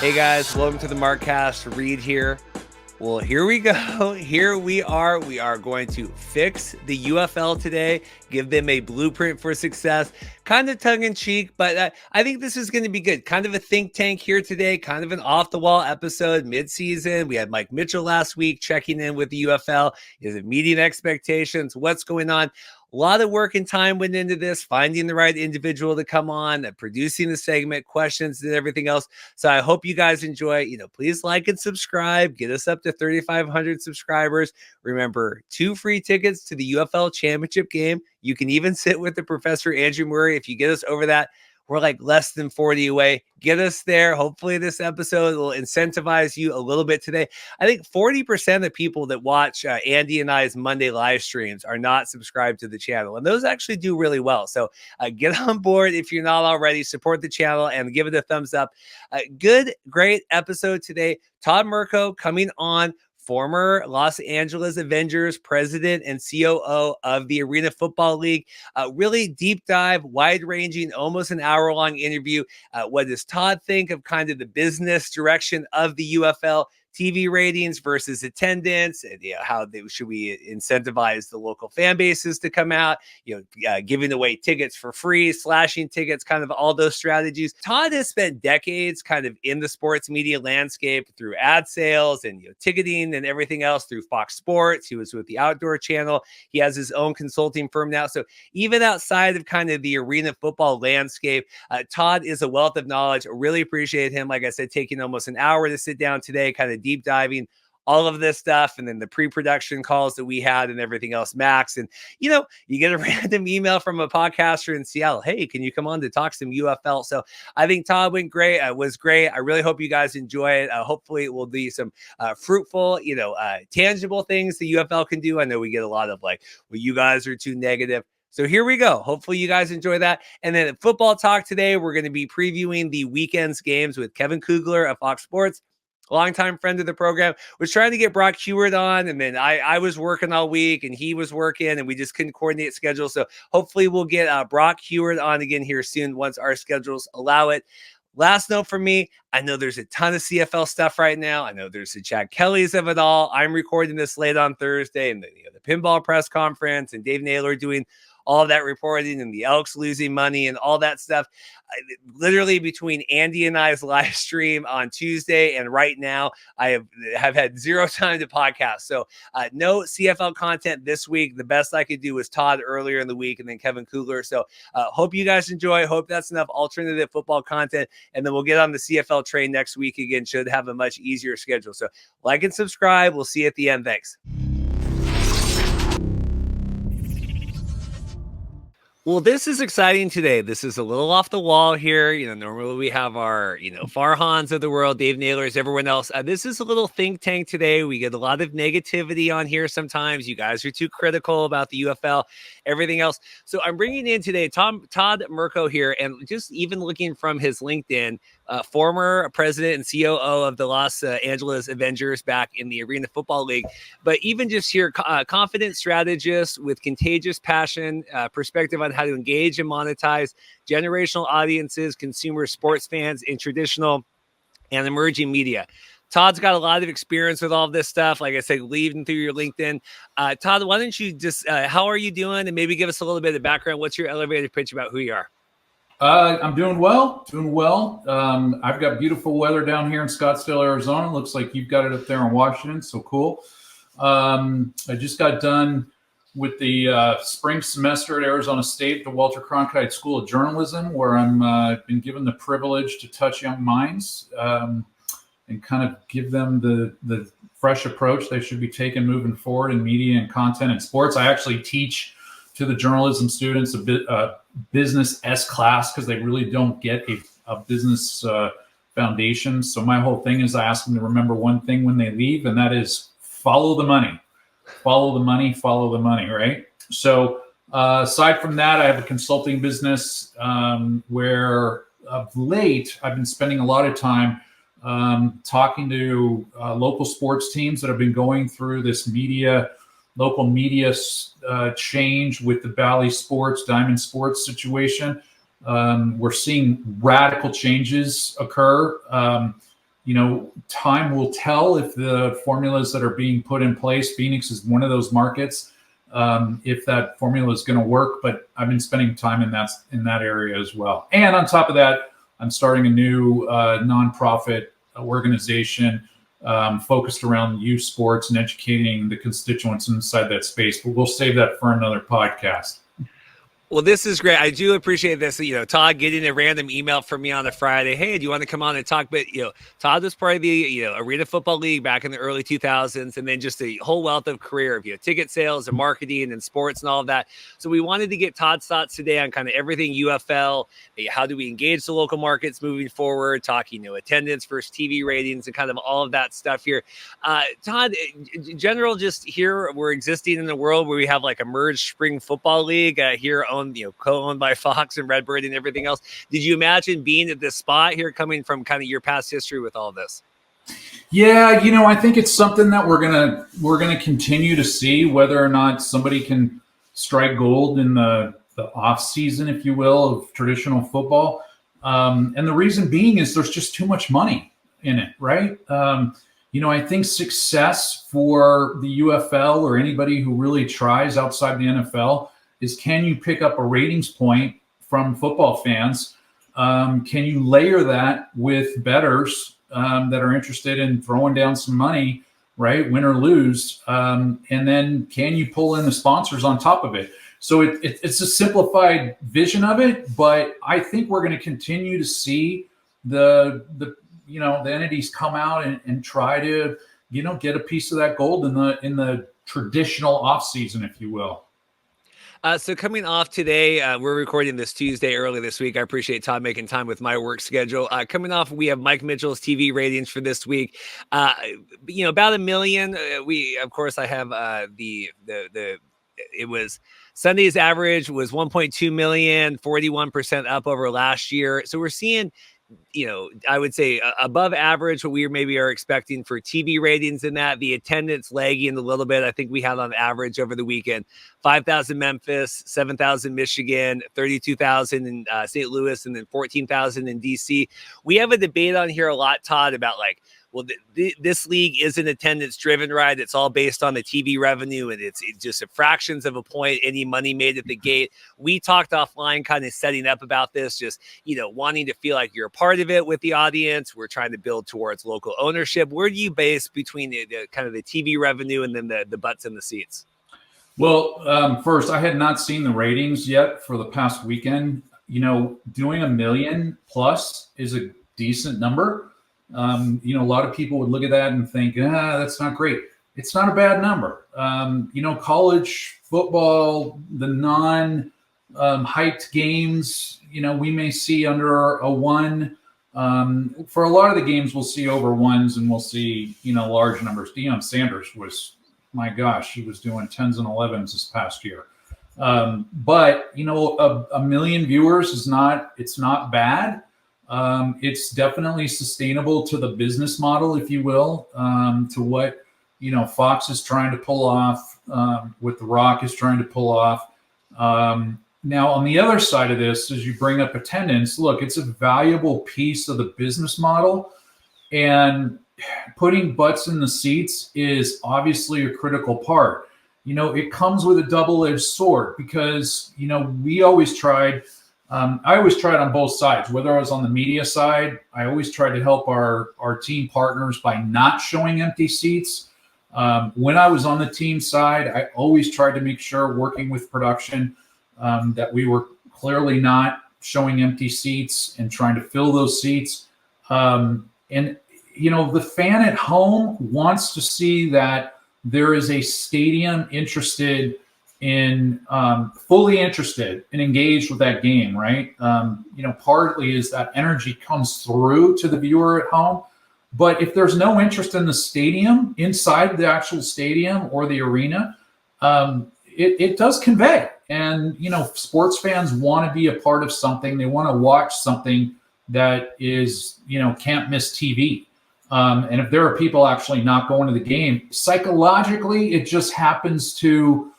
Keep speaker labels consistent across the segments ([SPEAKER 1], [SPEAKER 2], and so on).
[SPEAKER 1] Hey guys, welcome to the Markcast. Reed here. Well, here we go. Here we are. We are going to fix the UFL today, give them a blueprint for success, kind of tongue-in-cheek, but I think this is going to be good. Kind of a think tank here today, kind of an off-the-wall episode mid-season. We had Mike Mitchell last week checking in with the UFL. Is it meeting expectations? What's going on? A lot of work and time went into this, finding the right individual to come on, producing the segment, questions, and everything else. So I hope you guys enjoy. Please like and subscribe. Get us up to 3,500 subscribers. Remember, 2 free tickets to the UFL championship game. You can even sit with the Professor Andrew Murray. If you get us over that, we're like less than 40 away. Get us there. Hopefully this episode will incentivize you a little bit today. I think 40% of people that watch Andy and I's Monday live streams are not subscribed to the channel. And those actually do really well. So get on board if you're not already. Support the channel and give it a thumbs up. Great episode today. Todd Merkow coming on. Former Los Angeles Avengers president and COO of the Arena Football League. Really deep dive, wide-ranging, almost an hour-long interview. What does Todd think of kind of the business direction of the UFL? TV ratings versus attendance, and how should we incentivize the local fan bases to come out, giving away tickets for free, slashing tickets, kind of all those strategies. Todd has spent decades kind of in the sports media landscape through ad sales and ticketing and everything else through Fox Sports. He was with the Outdoor Channel. He has his own consulting firm now. So even outside of kind of the arena football landscape, Todd is a wealth of knowledge. I really appreciate him. Like I said, taking almost an hour to sit down today, kind of deep diving all of this stuff, and then the pre-production calls that we had and everything else, Max. And you get a random email from a podcaster in Seattle, hey, can you come on to talk some UFL? So I think Todd went great. Was great. I really hope you guys enjoy it. Hopefully it will be some fruitful, tangible things the UFL can do. I know we get a lot of well, you guys are too negative. So here we go. Hopefully you guys enjoy that. And then at Football Talk today, we're going to be previewing the weekend's games with Kevin Kugler of FOX Sports. Longtime friend of the program, was trying to get Brock Heward on, and then I was working all week and he was working, and we just couldn't coordinate schedules. So hopefully we'll get Brock Heward on again here soon once our schedules allow it. Last note from me, I know there's a ton of CFL stuff right now. I know there's the Chad Kellys of it all. I'm recording this late on Thursday, and the pinball press conference, and Dave Naylor doing all of that reporting, and the Elks losing money and all that stuff. Literally between Andy and I's live stream on Tuesday and right now, I have had zero time to podcast. So no CFL content this week. The best I could do was Todd earlier in the week and then Kevin Kugler. So hope you guys enjoy. Hope that's enough alternative football content. And then we'll get on the CFL train next week again. Should have a much easier schedule. So like and subscribe. We'll see you at the end. Thanks. Well, this is exciting today. This is a little off the wall here. Normally we have our, Farhans of the world, Dave Naylors, everyone else. This is a little think tank today. We get a lot of negativity on here sometimes. You guys are too critical about the UFL, everything else. So I'm bringing in today Todd Merkow here, and just even looking from his LinkedIn, former president and COO of the Los Angeles Avengers back in the Arena Football League. But even just here, confident strategist with contagious passion, perspective on how to engage and monetize generational audiences, consumer sports fans in traditional and emerging media. Todd's got a lot of experience with all of this stuff. Like I said, leading through your LinkedIn. Todd, why don't you just, how are you doing? And maybe give us a little bit of background. What's your elevator pitch about who you are?
[SPEAKER 2] I'm doing well. I've got beautiful weather down here in Scottsdale, Arizona. Looks like you've got it up there in Washington. So cool. I just got done with the spring semester at Arizona State, the Walter Cronkite School of Journalism, where I'm been given the privilege to touch young minds and kind of give them the fresh approach they should be taking moving forward in media and content and sports. I actually teach to the journalism students a business S class because they really don't get a business foundation. So my whole thing is I ask them to remember one thing when they leave, and that is follow the money. Follow the money, right? So aside from that, I have a consulting business where of late I've been spending a lot of time talking to local sports teams that have been going through this local media change with the Valley Sports, Diamond Sports situation. We're seeing radical changes occur. time will tell if the formulas that are being put in place, Phoenix is one of those markets, if that formula is going to work. But I've been spending time in that area as well. And on top of that, I'm starting a new nonprofit organization focused around youth sports and educating the constituents inside that space. But we'll save that for another podcast.
[SPEAKER 1] Well, this is great. I do appreciate this. Todd getting a random email from me on a Friday. Hey, do you want to come on and talk? But, Todd was part of the, Arena Football League back in the early 2000s, and then just a whole wealth of career of, ticket sales and marketing and sports and all of that. So we wanted to get Todd's thoughts today on kind of everything UFL. How do we engage the local markets moving forward? Talking, attendance versus TV ratings and kind of all of that stuff here. Todd, in general, just here, we're existing in a world where we have like a merged spring football league here co-owned by Fox and Redbird and everything else. Did you imagine being at this spot here, coming from kind of your past history with all this?
[SPEAKER 2] Yeah, I think it's something that we're gonna continue to see, whether or not somebody can strike gold in the off season, if you will, of traditional football. And the reason being is there's just too much money in it, right? I think success for the UFL or anybody who really tries outside the NFL is, can you pick up a ratings point from football fans? Can you layer that with bettors that are interested in throwing down some money, right, win or lose? And then can you pull in the sponsors on top of it? So it's a simplified vision of it, but I think we're going to continue to see the entities come out and try to, get a piece of that gold in the traditional off season, if you will.
[SPEAKER 1] So coming off today, we're recording this Tuesday early this week. I appreciate Todd making time with my work schedule. Coming off, we have Mike Mitchell's TV ratings for this week. About 1 million. I have it was Sunday's average was 1.2 million, 41% up over last year. So we're seeing, I would say above average what we maybe are expecting for TV ratings in that. The attendance lagging a little bit. I think we had on average over the weekend 5,000 Memphis, 7,000 Michigan, 32,000 in St. Louis, and then 14,000 in DC. We have a debate on here a lot, Todd, about this league isn't attendance driven, right? It's all based on the TV revenue, and it's just a fractions of a point, any money made at the gate. We talked offline, kind of setting up about this, just, wanting to feel like you're a part of it with the audience. We're trying to build towards local ownership. Where do you base between the kind of the TV revenue and then the butts in the seats?
[SPEAKER 2] Well, first, I had not seen the ratings yet for the past weekend. Doing 1 million plus is a decent number. A lot of people would look at that and think, that's not great. It's not a bad number. College football, the non-hyped games, we may see under a 1. For a lot of the games, we'll see over 1s, and we'll see, large numbers. Deion Sanders was, my gosh, he was doing 10s and 11s this past year. But, 1 million viewers it's not bad. It's definitely sustainable to the business model, if you will, to what, Fox is trying to pull off, what The Rock is trying to pull off. Now, on the other side of this, as you bring up attendance, look, it's a valuable piece of the business model, and putting butts in the seats is obviously a critical part. It comes with a double-edged sword because, we always tried. I always tried on both sides. Whether I was on the media side, I always tried to help our team partners by not showing empty seats. When I was on the team side, I always tried to make sure, working with production, that we were clearly not showing empty seats and trying to fill those seats. And, the fan at home wants to see that there is a stadium fully interested and engaged with that game, right? Partly is that energy comes through to the viewer at home. But if there's no interest in the stadium, inside the actual stadium or the arena, it does convey. And, sports fans want to be a part of something. They want to watch something that is, can't miss TV. And if there are people actually not going to the game, psychologically, it just happens to,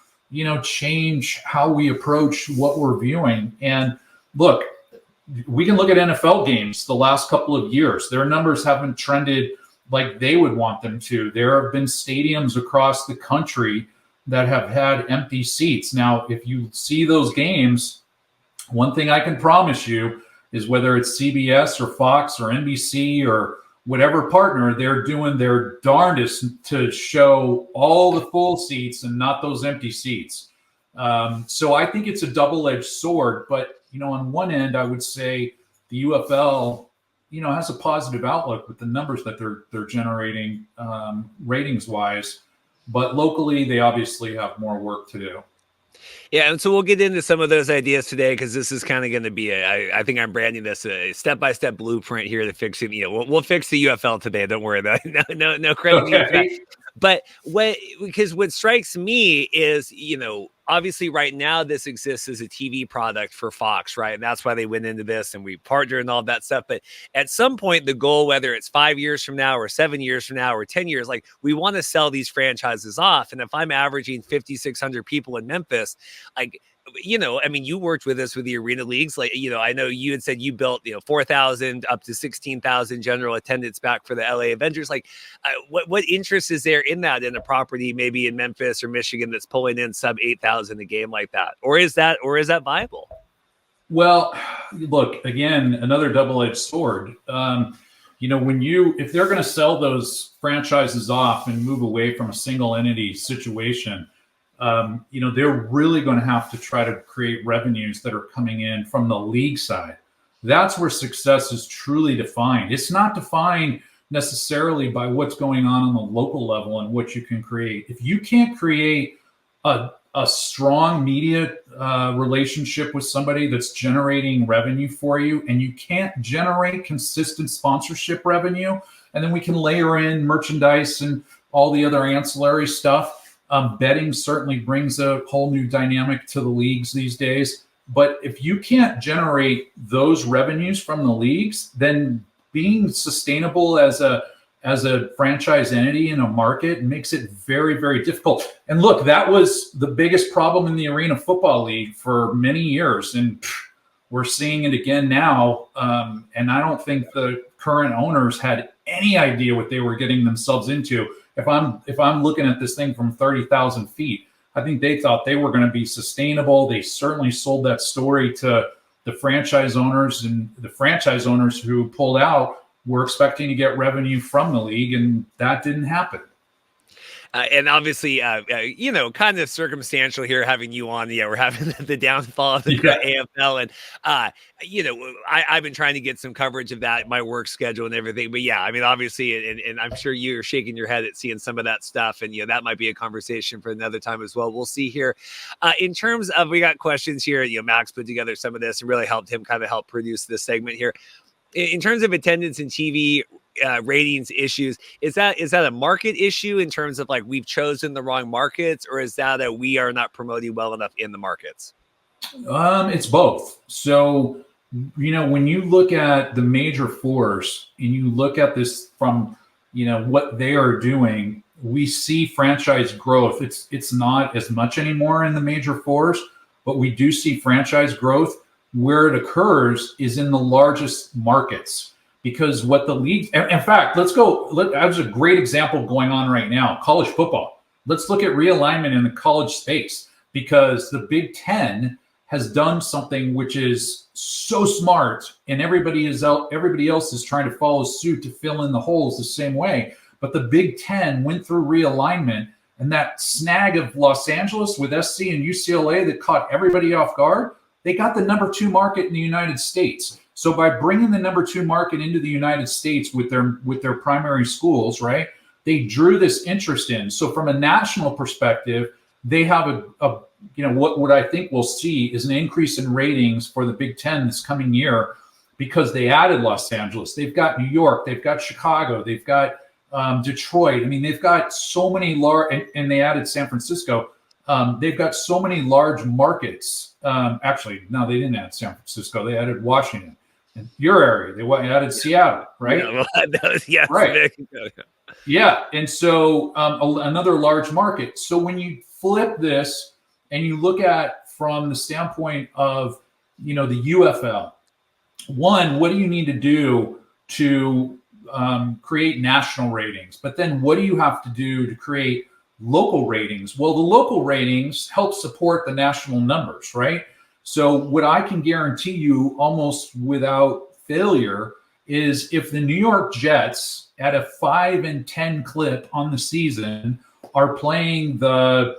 [SPEAKER 2] change how we approach what we're viewing. And look, we can look at NFL games the last couple of years. Their numbers haven't trended like they would want them to. There have been stadiums across the country that have had empty seats. Now, if you see those games, one thing I can promise you is whether it's CBS or Fox or NBC or whatever partner, they're doing their darndest to show all the full seats and not those empty seats. So I think it's a double-edged sword. But, on one end, I would say the UFL, has a positive outlook with the numbers that they're generating ratings-wise. But locally, they obviously have more work to do.
[SPEAKER 1] Yeah, and so we'll get into some of those ideas today because this is kind of going to be I think I'm branding this a step-by-step blueprint here to fixing. We'll fix the UFL today. Don't worry about it. No credit to you for that. But what strikes me is, obviously right now this exists as a TV product for Fox, right? And that's why they went into this and we partner and all that stuff. But at some point, the goal, whether it's 5 years from now or 7 years from now or 10 years, like we want to sell these franchises off. And if I'm averaging 5,600 people in Memphis, like, you worked with us with the arena leagues. Like, I know you had said you built, 4,000 up to 16,000 general attendance back for the LA Avengers. Like, what interest is there in that in a property maybe in Memphis or Michigan that's pulling in sub 8,000 a game like that? Or is that viable?
[SPEAKER 2] Well, look, again, another double-edged sword. If they're going to sell those franchises off and move away from a single entity situation, they're really going to have to try to create revenues that are coming in from the league side. That's where success is truly defined. It's not defined necessarily by what's going on the local level and what you can create. If you can't create a strong media relationship with somebody that's generating revenue for you, and you can't generate consistent sponsorship revenue, and then we can layer in merchandise and all the other ancillary stuff. Betting certainly brings a whole new dynamic to the leagues these days. But if you can't generate those revenues from the leagues, then being sustainable as a franchise entity in a market makes it very, very difficult. And look, that was the biggest problem in the Arena Football League for many years. And we're seeing it again now. And I don't think the current owners had any idea what they were getting themselves into. If I'm looking at this thing from 30,000 feet, I think they thought they were going to be sustainable. They certainly sold that story to the franchise owners, and the franchise owners who pulled out were expecting to get revenue from the league, and that didn't happen.
[SPEAKER 1] And obviously, kind of circumstantial here having you on. Yeah, we're having the downfall of the AFL. And, I've been trying to get some coverage of that, my work schedule and everything. But yeah, obviously, and I'm sure you're shaking your head at seeing some of that stuff. And, that might be a conversation for another time as well. We'll see here. In terms of, we got questions here. Max put together some of this and really helped him kind of help produce this segment here. In terms of attendance and TV ratings issues, is that a market issue in terms of like we've chosen the wrong markets, or is that we are not promoting well enough in the markets?
[SPEAKER 2] It's both. So, when you look at the major fours and you look at this from, what they are doing, we see franchise growth. It's not as much anymore in the major fours, but we do see franchise growth. Where it occurs is in the largest markets, because what the league, in fact, there's a great example going on right now, college football. Let's look at realignment in the college space, because the Big Ten has done something which is so smart, and everybody else is trying to follow suit to fill in the holes the same way. But the Big Ten went through realignment, and that snag of Los Angeles with SC and UCLA that caught everybody off guard, they got the number 2 market in the United States. So by bringing the number 2 market into the United States with their primary schools, right, they drew this interest in. So from a national perspective, they have what I think we'll see is an increase in ratings for the Big Ten this coming year, because they added Los Angeles. They've got New York, they've got Chicago, they've got Detroit. They've got so many large, and they added San Francisco. They've got so many large markets. Actually, no, they didn't add San Francisco. They added Washington. In your area, they added Seattle, right?
[SPEAKER 1] Yes,
[SPEAKER 2] right. Yeah, and so another large market. So when you flip this and you look at from the standpoint of the UFL, one, what do you need to do to create national ratings? But then what do you have to do to create local ratings? Well, the local ratings help support the national numbers, right? So what I can guarantee you almost without failure is if the New York Jets at a 5-10 clip on the season are playing the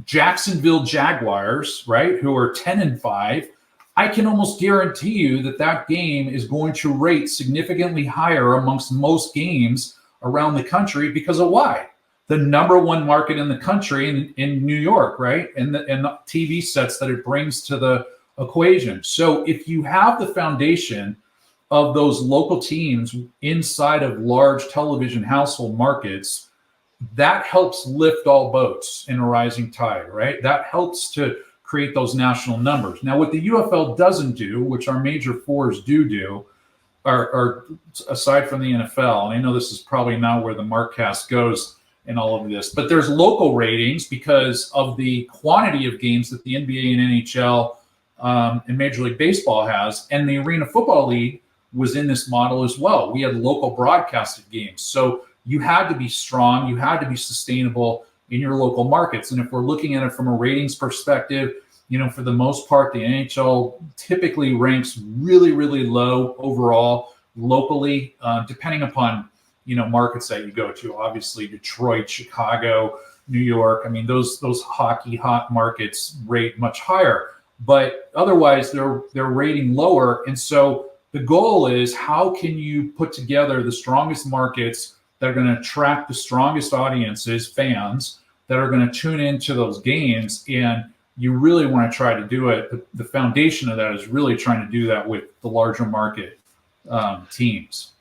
[SPEAKER 2] Jacksonville Jaguars, right, who are 10-5, I can almost guarantee you that that game is going to rate significantly higher amongst most games around the country because of why? The number one market in the country in New York, right? And the TV sets that it brings to the equation. So if you have the foundation of those local teams inside of large television household markets, that helps lift all boats in a rising tide, right? That helps to create those national numbers. Now, what the UFL doesn't do, which our major fours do, are aside from the NFL, and I know this is probably not where the Markcast goes in all of this, but there's local ratings because of the quantity of games that the NBA and NHL and Major League Baseball has, and the Arena Football League was in this model as well. We had local broadcasted games. So you had to be strong, you had to be sustainable in your local markets. And if we're looking at it from a ratings perspective, for the most part, the NHL typically ranks really, really low overall locally, depending upon, markets that you go to. Obviously, Detroit, Chicago, New York. I mean, those hockey hot markets rate much higher, but otherwise they're rating lower. And so the goal is, how can you put together the strongest markets that are going to attract the strongest audiences, fans that are going to tune into those games? And you really want to try to do it. The foundation of that is really trying to do that with the larger market teams.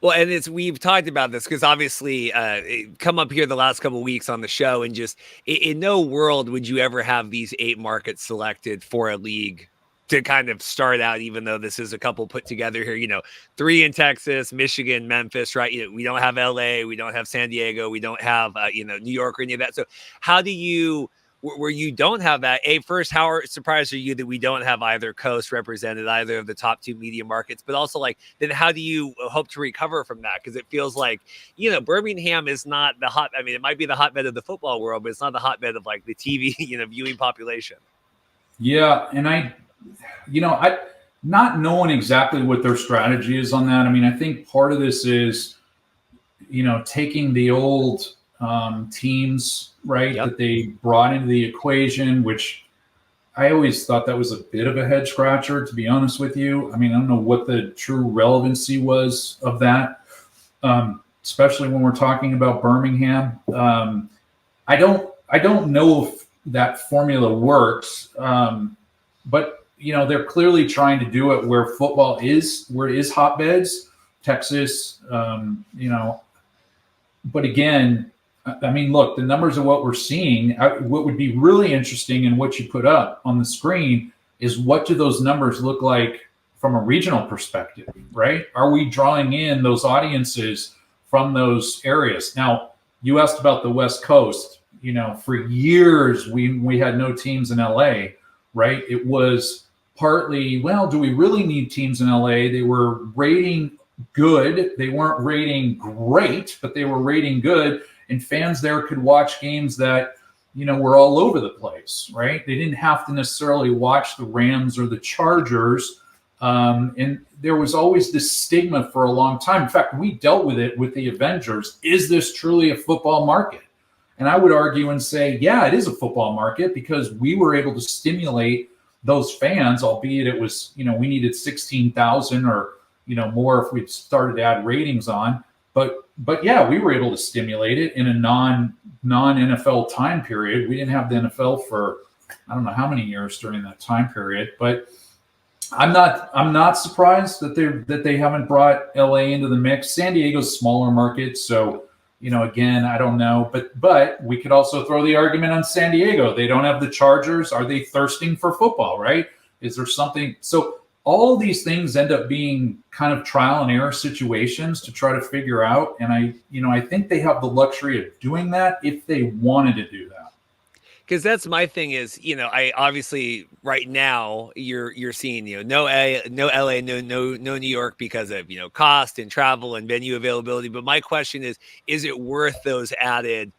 [SPEAKER 1] Well, and we've talked about this because obviously come up here the last couple of weeks on the show, and just in no world would you ever have these 8 markets selected for a league to kind of start out, even though this is a couple put together here, 3 in Texas, Michigan, Memphis, right? We don't have LA, we don't have San Diego, we don't have, New York or any of that. So how do you, where you don't have that, first, how surprised are you that we don't have either coast represented, either of the top 2 media markets, but also then how do you hope to recover from that? Because it feels like, Birmingham is not the it might be the hotbed of the football world, but it's not the hotbed of the TV, viewing population.
[SPEAKER 2] Yeah. And I not knowing exactly what their strategy is on that. I think part of this is, taking the old teams, right, that they brought into the equation, which I always thought that was a bit of a head scratcher, to be honest with you. I don't know what the true relevancy was of that, especially when we're talking about Birmingham. I don't know if that formula works, but they're clearly trying to do it where football is, where it is hotbeds, Texas, but again, look, the numbers of what we're seeing, what would be really interesting in what you put up on the screen is, what do those numbers look like from a regional perspective, right? Are we drawing in those audiences from those areas? Now, you asked about the West Coast. For years, we had no teams in LA, right? It was partly, well, do we really need teams in LA? They were rating good. They weren't rating great, but they were rating good. And fans there could watch games that, were all over the place, right? They didn't have to necessarily watch the Rams or the Chargers. And there was always this stigma for a long time. In fact, we dealt with it with the Avengers. Is this truly a football market? And I would argue and say, yeah, it is a football market, because we were able to stimulate those fans, albeit it was, we needed 16,000 or, more if we started to add ratings on. But yeah, we were able to stimulate it in a non-NFL time period. We didn't have the NFL for, I don't know how many years during that time period, but I'm not surprised that they haven't brought LA into the mix. San Diego's a smaller market, so again, I don't know, but we could also throw the argument on San Diego. They don't have the Chargers. Are they thirsting for football, right? Is there something? So all of these things end up being kind of trial and error situations to try to figure out. And I think they have the luxury of doing that if they wanted to do that.
[SPEAKER 1] Because that's my thing is, I obviously right now you're seeing, no LA, no New York because of, cost and travel and venue availability. But my question is it worth those added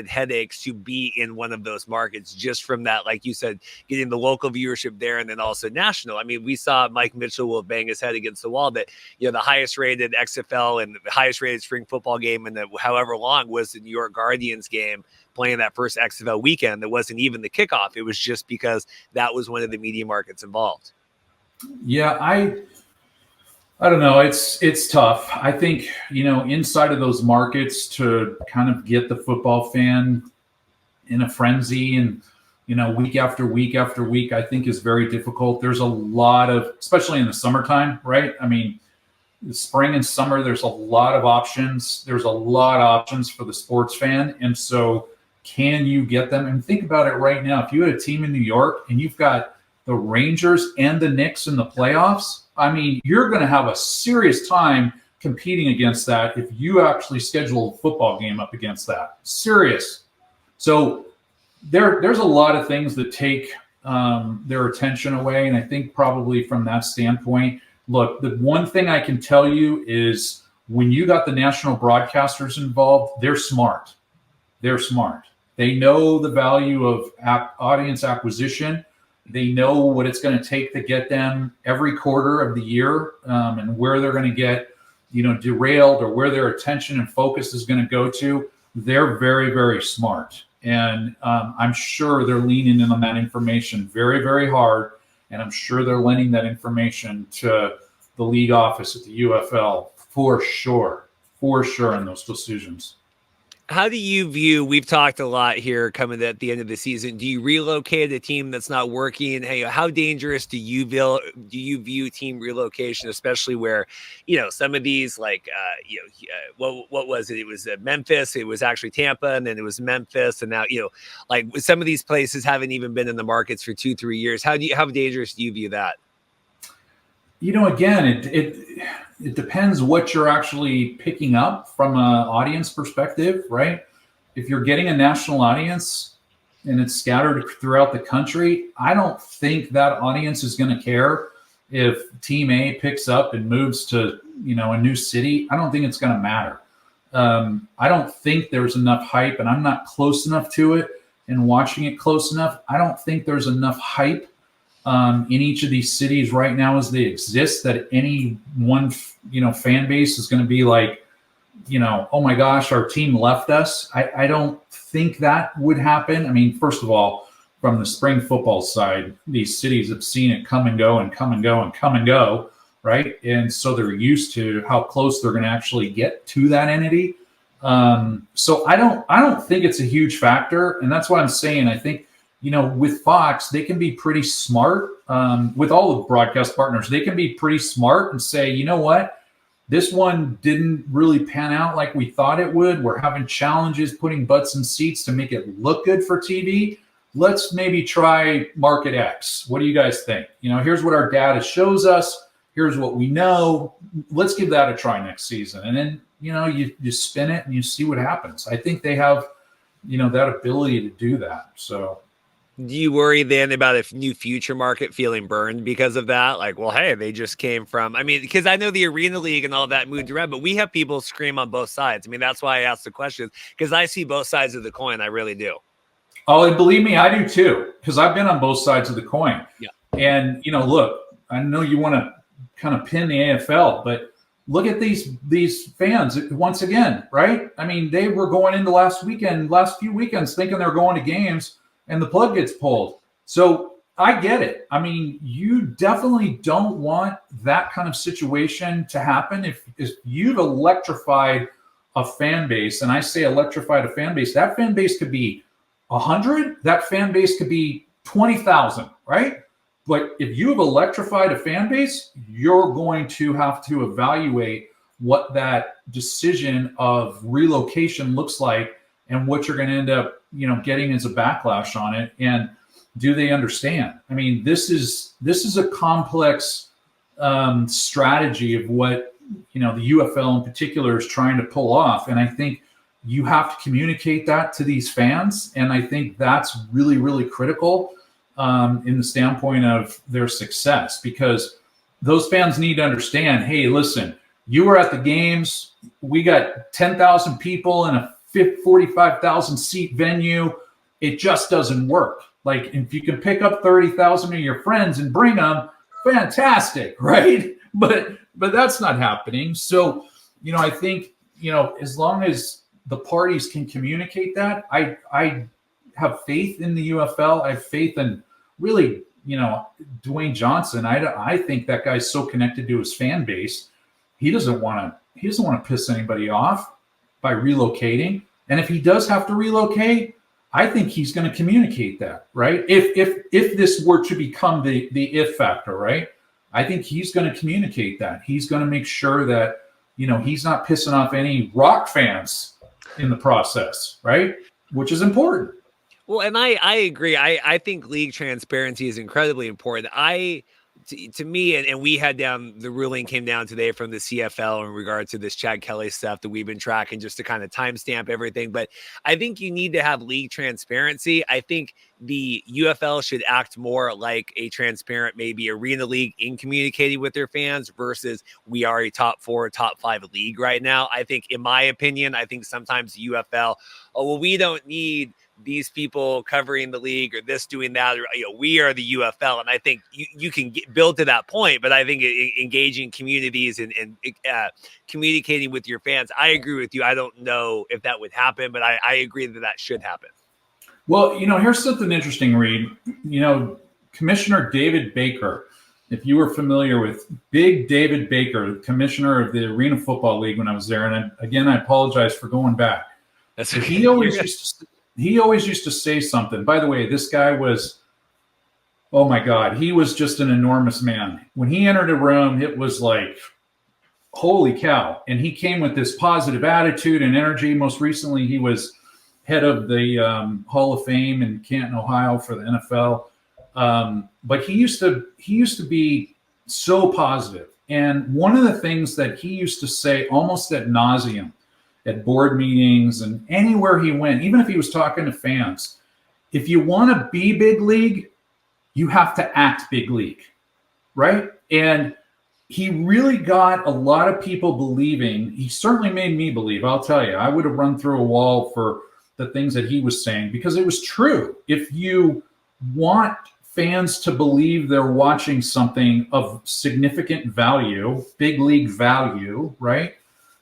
[SPEAKER 1] headaches to be in one of those markets just from that, like you said, getting the local viewership there and then also national? I mean, we saw Mike Mitchell will bang his head against the wall that, the highest rated XFL and the highest rated spring football game in the however long was the New York Guardians game, playing that first XFL weekend. That wasn't even the kickoff. It was just because that was one of the media markets involved.
[SPEAKER 2] Yeah, I don't know. It's tough. I think, inside of those markets to kind of get the football fan in a frenzy and, week after week after week, I think is very difficult. There's a lot of, especially in the summertime, right? I mean, the spring and summer, there's a lot of options. There's a lot of options for the sports fan. And so can you get them? And think about it right now. If you had a team in New York and you've got the Rangers and the Knicks in the playoffs, I mean, you're going to have a serious time competing against that if you actually schedule a football game up against that. Serious. So there's a lot of things that take their attention away. And I think probably from that standpoint, look, the one thing I can tell you is when you got the national broadcasters involved, they're smart. They're smart. They know the value of audience acquisition. They know what it's going to take to get them every quarter of the year, and where they're going to get, derailed or where their attention and focus is going to go to. They're very, very smart. And I'm sure they're leaning in on that information very, very hard. And I'm sure they're lending that information to the league office at the UFL for sure in those decisions.
[SPEAKER 1] How do you view, we've talked a lot here coming at the end of the season, do you relocate a team that's not working? Hey, how dangerous do you view team relocation, especially where, some of these what was it? It was Memphis, it was actually Tampa, and then it was Memphis. And now, like some of these places haven't even been in the markets for 2-3 years. How dangerous do you view that?
[SPEAKER 2] Again, it depends what you're actually picking up from an audience perspective, right? If you're getting a national audience and it's scattered throughout the country, I don't think that audience is going to care if Team A picks up and moves to, a new city. I don't think it's going to matter. I don't think there's enough hype, and I'm not close enough to it and watching it close enough. I don't think there's enough hype in each of these cities right now as they exist that any one, fan base is going to be like, oh my gosh, our team left us. I don't think that would happen. I mean, first of all, from the spring football side, these cities have seen it come and go and come and go and come and go, right? And so they're used to how close they're going to actually get to that entity. So I don't think it's a huge factor. And that's why I'm saying, I think, with Fox, they can be pretty smart. With all the broadcast partners, they can be pretty smart and say, you know what, this one didn't really pan out like we thought it would. We're having challenges putting butts in seats to make it look good for TV. Let's maybe try market X. What do you guys think? Here's what our data shows us. Here's what we know. Let's give that a try next season. And then, you spin it and you see what happens. I think they have, that ability to do that. So.
[SPEAKER 1] Do you worry then about a new future market feeling burned because of that? Like, well, hey, they just came from, because I know the Arena League and all that moved around, but we have people scream on both sides. That's why I asked the question, because I see both sides of the coin. I really do.
[SPEAKER 2] Oh, and believe me, I do too, because I've been on both sides of the coin.
[SPEAKER 1] Yeah.
[SPEAKER 2] And, look, I know you want to kind of pin the AFL, but look at these fans once again, right? They were going into last few weekends thinking they're going to games, and the plug gets pulled. So I get it. You definitely don't want that kind of situation to happen. If you've electrified a fan base, and I say electrified a fan base, that fan base could be 100, that fan base could be 20,000, right? But if you have electrified a fan base, you're going to have to evaluate what that decision of relocation looks like and what you're going to end up, getting as a backlash on it. And do they understand? This is a complex strategy of what, the UFL in particular is trying to pull off. And I think you have to communicate that to these fans. And I think that's really, really critical in the standpoint of their success, because those fans need to understand, hey, listen, you were at the games. We got 10,000 people in a 45,000 seat venue. It just doesn't work. Like, if you can pick up 30,000 of your friends and bring them, fantastic, right? But that's not happening. So, I think, as long as the parties can communicate that, I have faith in the UFL. I have faith in really, Dwayne Johnson. I think that guy's so connected to his fan base. He doesn't want to piss anybody off by relocating. And if he does have to relocate, I think he's going to communicate that, right? If this were to become the if factor, right? I think he's going to communicate that. He's going to make sure that, he's not pissing off any Rock fans in the process, right? Which is important.
[SPEAKER 1] Well, and I agree. I think league transparency is incredibly important. To me, and we had the ruling came down today from the CFL in regard to this Chad Kelly stuff that we've been tracking just to kind of timestamp everything. But I think you need to have league transparency. I think the UFL should act more like a transparent, maybe arena league in communicating with their fans versus we are a top 4, top 5 league right now. I think, in my opinion, sometimes the UFL, we don't need these people covering the league or this doing that, or, we are the UFL. And I think you can build to that point, but I think engaging communities and communicating with your fans, I agree with you. I don't know if that would happen, but I agree that should happen.
[SPEAKER 2] Well, here's something interesting, Reed. Commissioner David Baker, if you were familiar with Big David Baker, the commissioner of the Arena Football League when I was there, and I apologize for going back.
[SPEAKER 1] That's
[SPEAKER 2] okay. He always used to say something. By the way, this guy was, oh my God, he was just an enormous man. When he entered a room, it was like, holy cow. And he came with this positive attitude and energy. Most recently, he was head of the Hall of Fame in Canton, Ohio for the NFL. But he used to be so positive. And one of the things that he used to say almost ad nauseum at board meetings and anywhere he went, even if he was talking to fans, if you want to be big league, you have to act big league, right? And he really got a lot of people believing. He certainly made me believe. I'll tell you, I would have run through a wall for the things that he was saying, because it was true. If you want fans to believe they're watching something of significant value, big league value, right,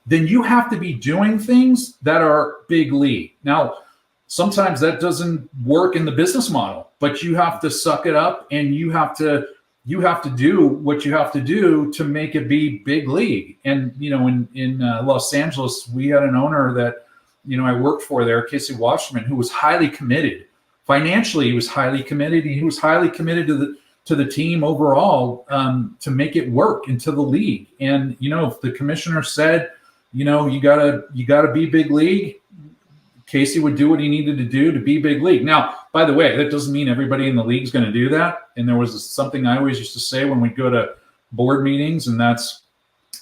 [SPEAKER 2] then you have to be doing things that are big league. Now, sometimes that doesn't work in the business model, but you have to suck it up and you have to do what you have to do to make it be big league. And, in Los Angeles, we had an owner that, I worked for there, Casey Wasserman, who was highly committed. Financially, he was highly committed. He was highly committed to the team overall to make it work into the league. And, if the commissioner said, you gotta be big league, Casey would do what he needed to do to be big league. Now, by the way, that doesn't mean everybody in the league is going to do that. And there was something I always used to say when we'd go to board meetings, and that's,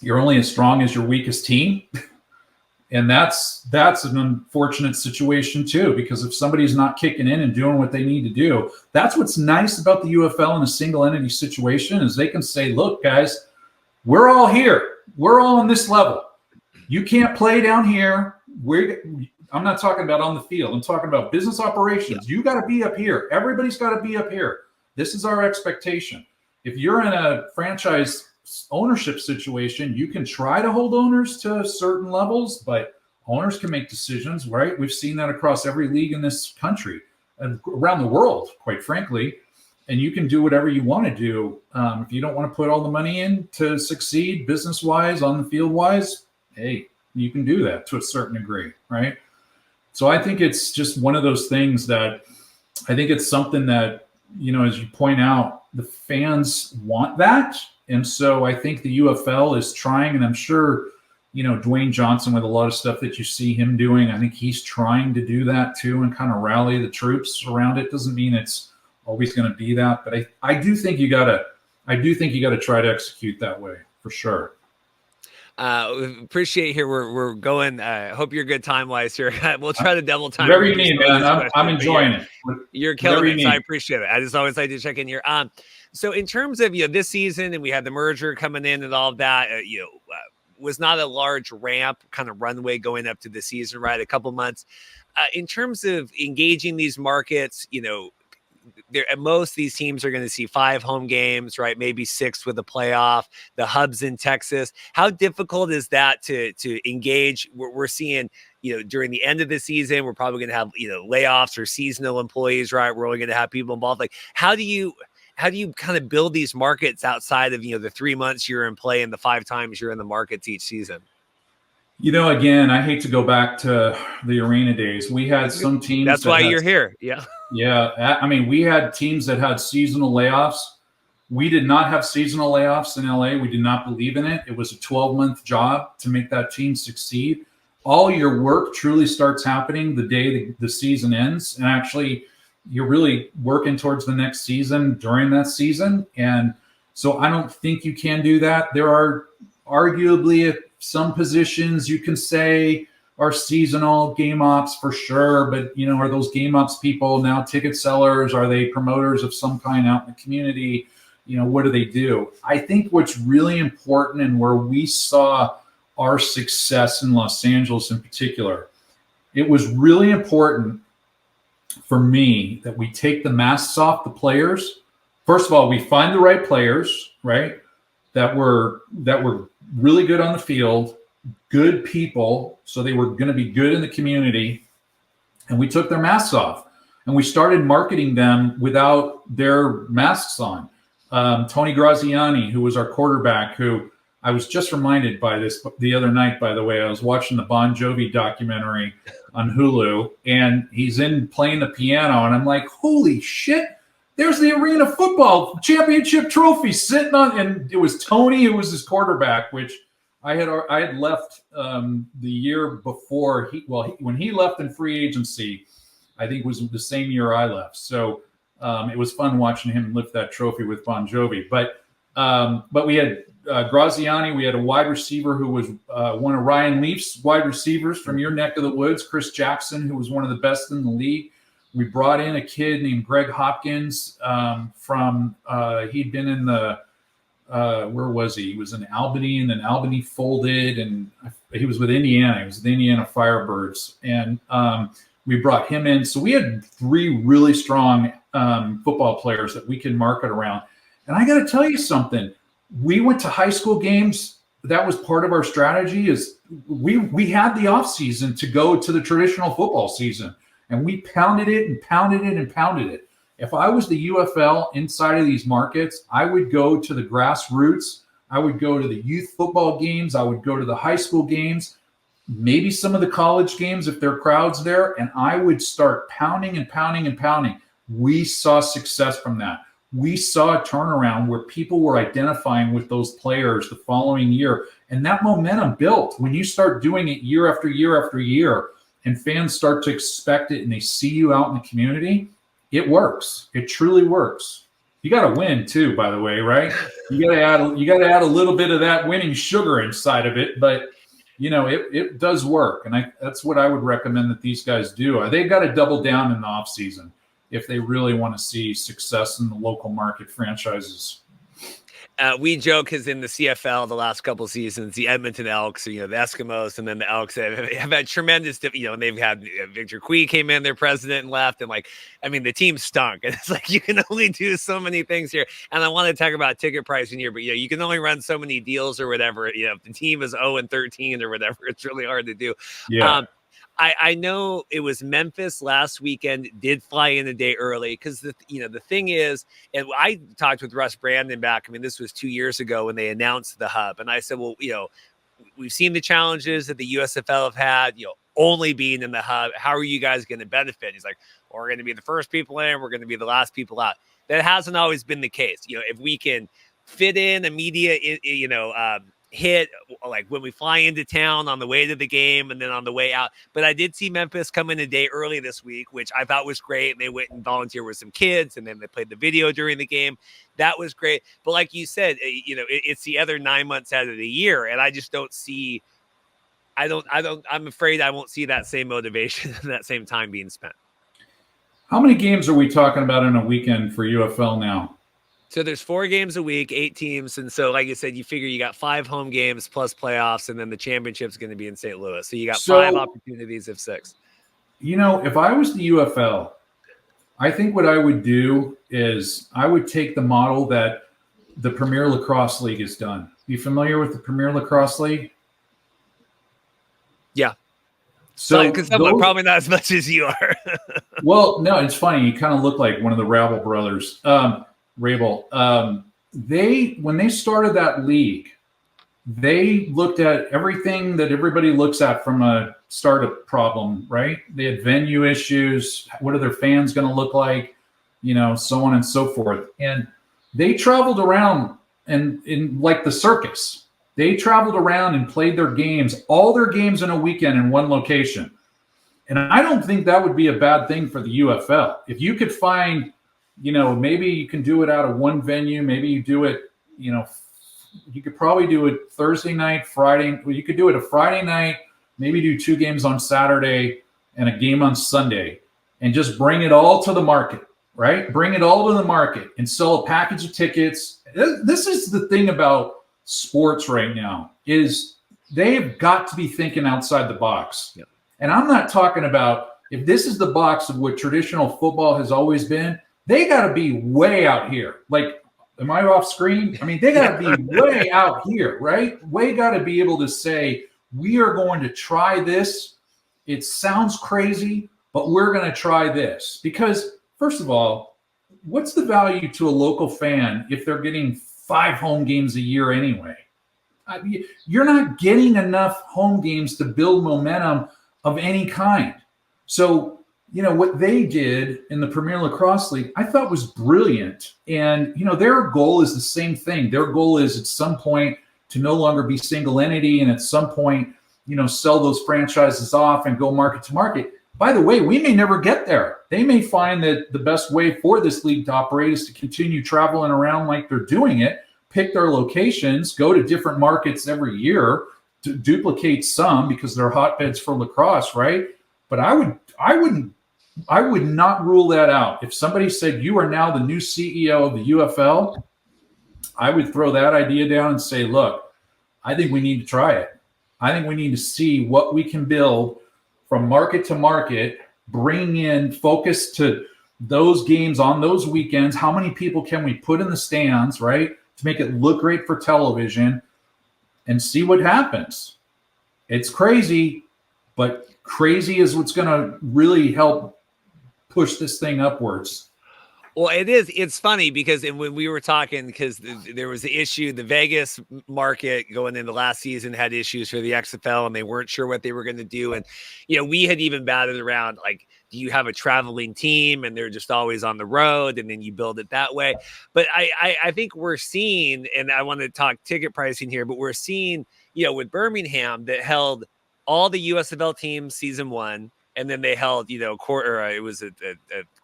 [SPEAKER 2] you're only as strong as your weakest team. And that's an unfortunate situation too, because if somebody's not kicking in and doing what they need to do, that's what's nice about the UFL in a single entity situation, is they can say, look, guys, we're all here. We're all on this level. You can't play down here. I'm not talking about on the field. I'm talking about business operations. You got to be up here. Everybody's got to be up here. This is our expectation. If you're in a franchise ownership situation, you can try to hold owners to certain levels, but owners can make decisions, right? We've seen that across every league in this country and around the world, quite frankly. And you can do whatever you want to do. If you don't want to put all the money in to succeed business-wise, on the field-wise, hey, you can do that to a certain degree, right? So I think it's just one of those things that I think it's something that, as you point out, the fans want that. And so I think the UFL is trying, and I'm sure, Dwayne Johnson, with a lot of stuff that you see him doing, I think he's trying to do that too and kind of rally the troops around it. Doesn't mean it's always going to be that, but I do think you got to try to execute that way for sure.
[SPEAKER 1] Appreciate here. We're going. Hope you're good time wise here. We'll try to double time.
[SPEAKER 2] Whatever you need, man. I'm enjoying it.
[SPEAKER 1] You're killing it. So I appreciate it. I just always like to check in here. So in terms of this season, and we had the merger coming in and all of that, was not a large ramp kind of runway going up to the season, right? A couple months. In terms of engaging these markets, at most these teams are going to see 5 home games, right? Maybe 6 with a playoff. The hubs in Texas. How difficult is that to engage? We're seeing, during the end of the season, we're probably going to have layoffs or seasonal employees, right? We're only going to have people involved. Like, how do you kind of build these markets outside of the 3 months you're in play and the 5 times you're in the markets each season?
[SPEAKER 2] Again, I hate to go back to the arena days. We had some teams.
[SPEAKER 1] That's why you're here. Yeah.
[SPEAKER 2] Yeah. I mean, we had teams that had seasonal layoffs. We did not have seasonal layoffs in LA. We did not believe in it. It was a 12-month job to make that team succeed. All your work truly starts happening the day the season ends. And actually, you're really working towards the next season during that season. And so I don't think you can do that. There are arguably some positions you can say are seasonal game ops for sure, but are those game ops people now ticket sellers? Are they promoters of some kind out in the community? What do they do? I think what's really important, and where we saw our success in Los Angeles in particular, it was really important for me that we take the masks off the players. First of all, we find the right players, right? That were really good on the field, good people, so they were going to be good in the community, and we took their masks off, and we started marketing them without their masks on. Tony Graziani, who was our quarterback, who I was just reminded by this the other night, by the way. I was watching the Bon Jovi documentary on Hulu, and he's playing the piano, and I'm like, holy shit, there's the Arena Football Championship trophy sitting on, and it was Tony who was his quarterback, which I had left the year before. When he left in free agency, I think it was the same year I left. So it was fun watching him lift that trophy with Bon Jovi. But we had Graziani. We had a wide receiver who was one of Ryan Leaf's wide receivers from your neck of the woods, Chris Jackson, who was one of the best in the league. We brought in a kid named Greg Hopkins from he'd been in the where was he? He was in Albany, and then Albany folded, and he was with Indiana. He was with the Indiana Firebirds, and we brought him in. So we had 3 really strong football players that we can market around. And I got to tell you something. We went to high school games. That was part of our strategy. Is we had the off season to go to the traditional football season. And we pounded it and pounded it and pounded it. If I was the UFL inside of these markets, I would go to the grassroots. I would go to the youth football games. I would go to the high school games, maybe some of the college games if there are crowds there. And I would start pounding and pounding and pounding. We saw success from that. We saw a turnaround where people were identifying with those players the following year. And that momentum built. When you start doing it year after year after year, and fans start to expect it and they see you out in the community, it works. It truly works. You got to win too, by the way, right? You got to add a little bit of that winning sugar inside of it, but it does work. And that's what I would recommend that these guys do. They've got to double down in the off season if they really want to see success in the local market franchises.
[SPEAKER 1] We joke because in the CFL the last couple seasons, the Edmonton Elks, the Eskimos, and then the Elks have had tremendous, and they've had Victor Cui came in, their president, and left, and the team stunk, and it's like you can only do so many things here. And I want to talk about ticket pricing here, but you can only run so many deals or whatever. If the team is 0-13 or whatever, it's really hard to do.
[SPEAKER 2] Yeah.
[SPEAKER 1] I know it was Memphis last weekend, did fly in a day early because the thing is, and I talked with Russ Brandon back. This was 2 years ago when they announced the hub. And I said, well, we've seen the challenges that the USFL have had, only being in the hub. How are you guys going to benefit? He's like, well, we're going to be the first people in, we're going to be the last people out. That hasn't always been the case. If we can fit in a media, hit like when we fly into town on the way to the game and then on the way out. But I did see Memphis come in a day early this week, which I thought was great. They went and volunteered with some kids, and then they played the video during the game. That was great. But like you said, it's the other 9 months out of the year, and I just don't see. I'm afraid I won't see that same motivation and that same time being spent.
[SPEAKER 2] How many games are we talking about in a weekend for UFL now?
[SPEAKER 1] So there's 4 games a week, 8 teams. And so, like I said, you figure you got 5 home games plus playoffs, and then the championship's going to be in St. Louis. So you got 5 opportunities of 6.
[SPEAKER 2] If I was the UFL, I think what I would do is I would take the model that the Premier Lacrosse League has done. You familiar with the Premier Lacrosse League?
[SPEAKER 1] Yeah. So probably not as much as you are.
[SPEAKER 2] Well, no, it's funny. You kind of look like one of the Rabel brothers. Rabel. When they started that league, they looked at everything that everybody looks at from a startup problem, right? They had venue issues. What are their fans going to look like? So on and so forth. And they traveled around and in like the circus. They traveled around and played their games, all their games in a weekend in one location. And I don't think that would be a bad thing for the UFL. If you could find, maybe you can do it out of one venue. Maybe you do it, you could probably do it Thursday night, Friday. Well, you could do it a Friday night, maybe do 2 games on Saturday and a game on Sunday, and just bring it all to the market, right? Bring it all to the market and sell a package of tickets. This is the thing about sports right now, is they've got to be thinking outside the box.
[SPEAKER 1] Yep.
[SPEAKER 2] And I'm not talking about, if this is the box of what traditional football has always been, they got to be way out here. Like, am I off screen? I mean, they got to be way out here, right? Way got to be able to say, we are going to try this. It sounds crazy, but we're going to try this. Because, first of all, what's the value to a local fan if they're getting 5 home games a year anyway? You're not getting enough home games to build momentum of any kind. So, what they did in the Premier Lacrosse League, I thought was brilliant. And, their goal is the same thing. Their goal is at some point to no longer be single entity, and at some point, sell those franchises off and go market to market. By the way, we may never get there. They may find that the best way for this league to operate is to continue traveling around like they're doing it, pick their locations, go to different markets every year, to duplicate some because they're hotbeds for lacrosse, right? But I would not rule that out. If somebody said, you are now the new CEO of the UFL, I would throw that idea down and say, look, I think we need to try it. I think we need to see what we can build from market to market, bring in focus to those games on those weekends. How many people can we put in the stands, right, to make it look great for television, and see what happens. It's crazy, but crazy is what's going to really help push this thing upwards.
[SPEAKER 1] Well, it is. It's funny because when we were talking, because there was the issue, the Vegas market going into last season had issues for the XFL, and they weren't sure what they were going to do. And, we had even batted around, like, do you have a traveling team and they're just always on the road, and then you build it that way? But I think we're seeing, and I want to talk ticket pricing here, but we're seeing, with Birmingham that held all the USFL teams season 1. And then they held, a quarter. It was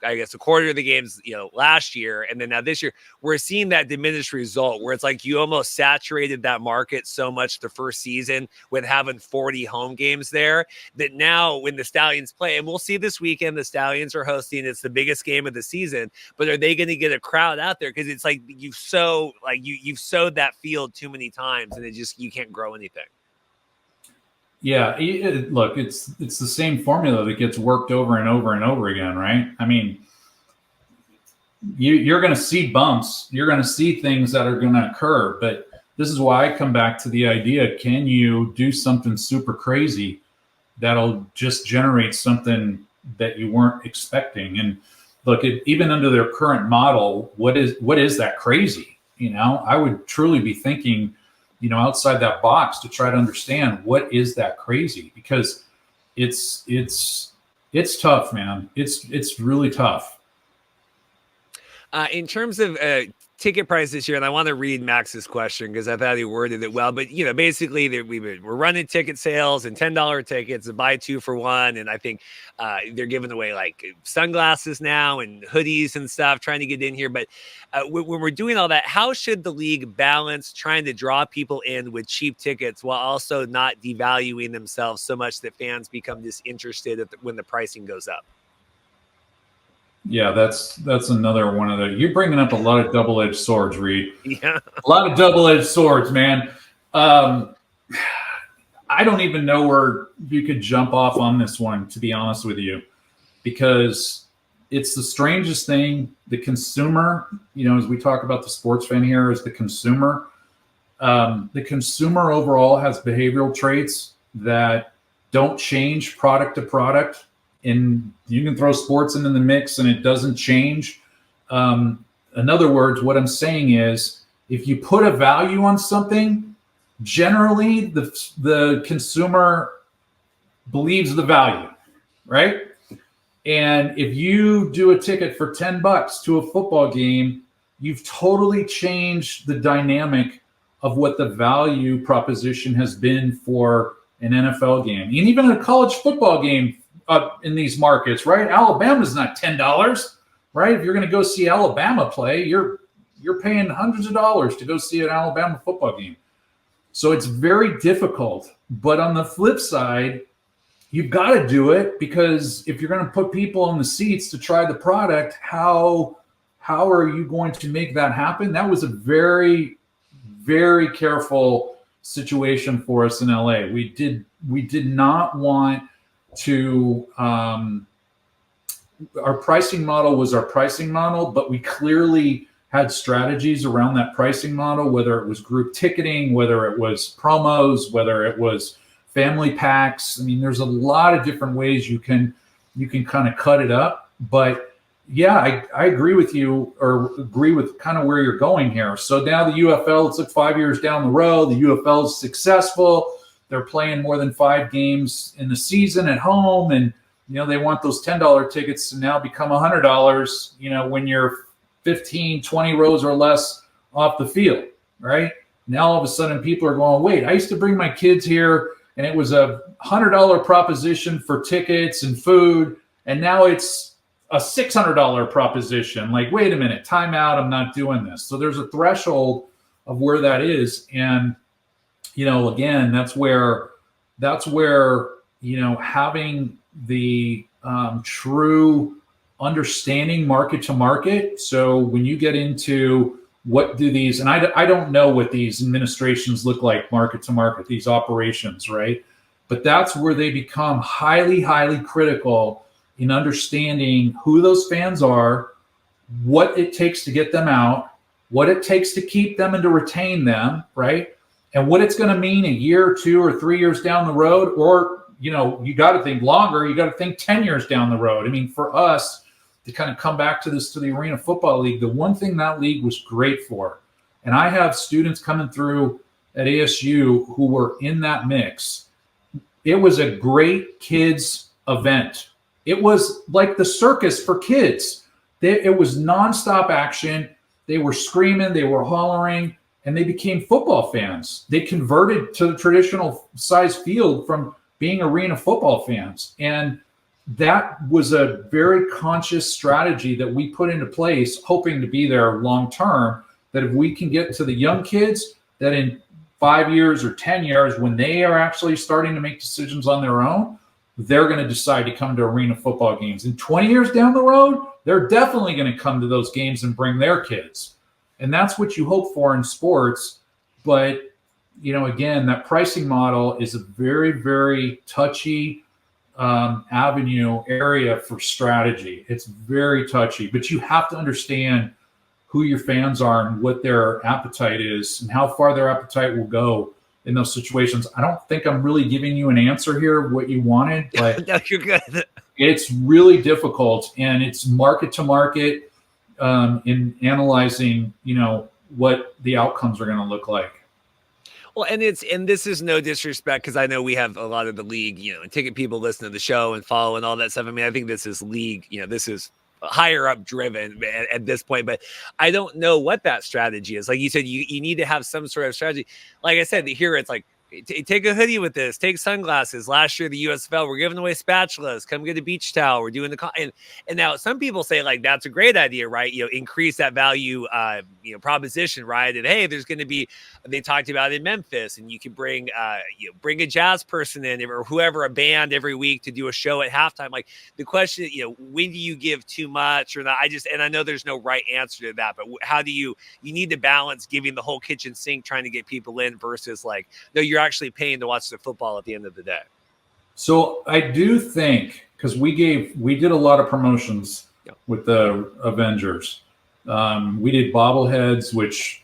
[SPEAKER 1] I guess a quarter of the games, last year, and then now this year we're seeing that diminished result where it's like you almost saturated that market so much the first season with having 40 home games there that now when the Stallions play, and we'll see this weekend, the Stallions are hosting. It's the biggest game of the season, but are they going to get a crowd out there? Because it's like you've sowed that field too many times, and you can't grow anything.
[SPEAKER 2] Yeah, look, it's the same formula that gets worked over and over and over again, right? I mean, you're going to see bumps. You're going to see things that are going to occur. But this is why I come back to the idea, can you do something super crazy that'll just generate something that you weren't expecting? And look, even under their current model, what is that crazy? I would truly be thinking, outside that box to try to understand what is that crazy, because it's tough, man. It's really tough.
[SPEAKER 1] In terms of ticket price this year, and I want to read Max's question because I thought he worded it well. But basically, we're running ticket sales and $10 tickets, a buy 2 for 1, and I think they're giving away like sunglasses now and hoodies and stuff, trying to get in here. But when we're doing all that, how should the league balance trying to draw people in with cheap tickets while also not devaluing themselves so much that fans become disinterested when the pricing goes up?
[SPEAKER 2] Yeah, that's another one of the. You're bringing up a lot of double-edged swords, Reed.
[SPEAKER 1] Yeah,
[SPEAKER 2] a lot of double-edged swords, man. I don't even know where you could jump off on this one, to be honest with you, because it's the strangest thing. The consumer, as we talk about the sports fan here, is the consumer. The consumer overall has behavioral traits that don't change product to product. And you can throw sports into the mix and it doesn't change. In other words, what I'm saying is if you put a value on something, generally the consumer believes the value, right? And if you do a ticket for $10 to a football game, you've totally changed the dynamic of what the value proposition has been for an NFL game. And even a college football game in these markets, right? Alabama's not $10, right? If you're going to go see Alabama play, you're paying hundreds of dollars to go see an Alabama football game. So it's very difficult. But on the flip side, you've got to do it because if you're going to put people in the seats to try the product, how are you going to make that happen? That was a very, very careful situation for us in LA. We did not want to our pricing model was our pricing model, but we clearly had strategies around that pricing model, whether it was group ticketing, whether it was promos, whether it was family packs. I mean, there's a lot of different ways you can kind of cut it up. But yeah, I agree with you, or agree with kind of where you're going here. So now the UFL, it's like 5 years down the road, the UFL is successful. They're playing more than 5 games in the season at home. And, they want those $10 tickets to now become $100, when you're 15, 20 rows or less off the field, right? Now all of a sudden people are going, wait, I used to bring my kids here and it was a $100 proposition for tickets and food. And now it's a $600 proposition. Like, wait a minute, time out. I'm not doing this. So there's a threshold of where that is. And, again, that's where, having the true understanding market to market. So when you get into what do these, and I don't know what these administrations look like market to market, these operations, right? But that's where they become highly, highly critical in understanding who those fans are, what it takes to get them out, what it takes to keep them and to retain them, right? And what it's going to mean a year, 2 or 3 years down the road, or, you got to think longer. You got to think 10 years down the road. I mean, for us to kind of come back to this, to the Arena Football League, the one thing that league was great for, and I have students coming through at ASU who were in that mix. It was a great kids event. It was like the circus for kids. It was nonstop action. They were screaming, they were hollering, and they became football fans. They converted to the traditional size field from being arena football fans. And that was a very conscious strategy that we put into place, hoping to be there long term, that if we can get to the young kids, that in 5 years or 10 years, when they are actually starting to make decisions on their own, they're going to decide to come to arena football games. And 20 years down the road, they're definitely going to come to those games and bring their kids. And that's what you hope for in sports. But, again, that pricing model is a very, very touchy avenue area for strategy. It's very touchy, but you have to understand who your fans are and what their appetite is and how far their appetite will go in those situations. I don't think I'm really giving you an answer here, what you wanted, but
[SPEAKER 1] No, you're good.
[SPEAKER 2] It's really difficult, and it's market to market in analyzing, what the outcomes are going to look like.
[SPEAKER 1] Well, and this is no disrespect, because I know we have a lot of the league, and ticket people listen to the show and follow and all that stuff. I mean, I think this is league, this is higher up driven at this point, but I don't know what that strategy is. Like you said, you need to have some sort of strategy. Like I said, here it's like, take a hoodie with this, take sunglasses. Last year, the USFL, we're giving away spatulas. Come get a beach towel. We're doing and now some people say like, that's a great idea, right? Increase that value, proposition, right? And hey, there's going to be, they talked about in Memphis, and you can bring, bring a jazz person in or whoever, a band every week to do a show at halftime. Like the question, when do you give too much or not? And I know there's no right answer to that, but how do you need to balance giving the whole kitchen sink, trying to get people in versus like, no, you're actually paying to watch the football at the end of the day.
[SPEAKER 2] So I do think, because we did a lot of promotions with the Avengers. We did bobbleheads, which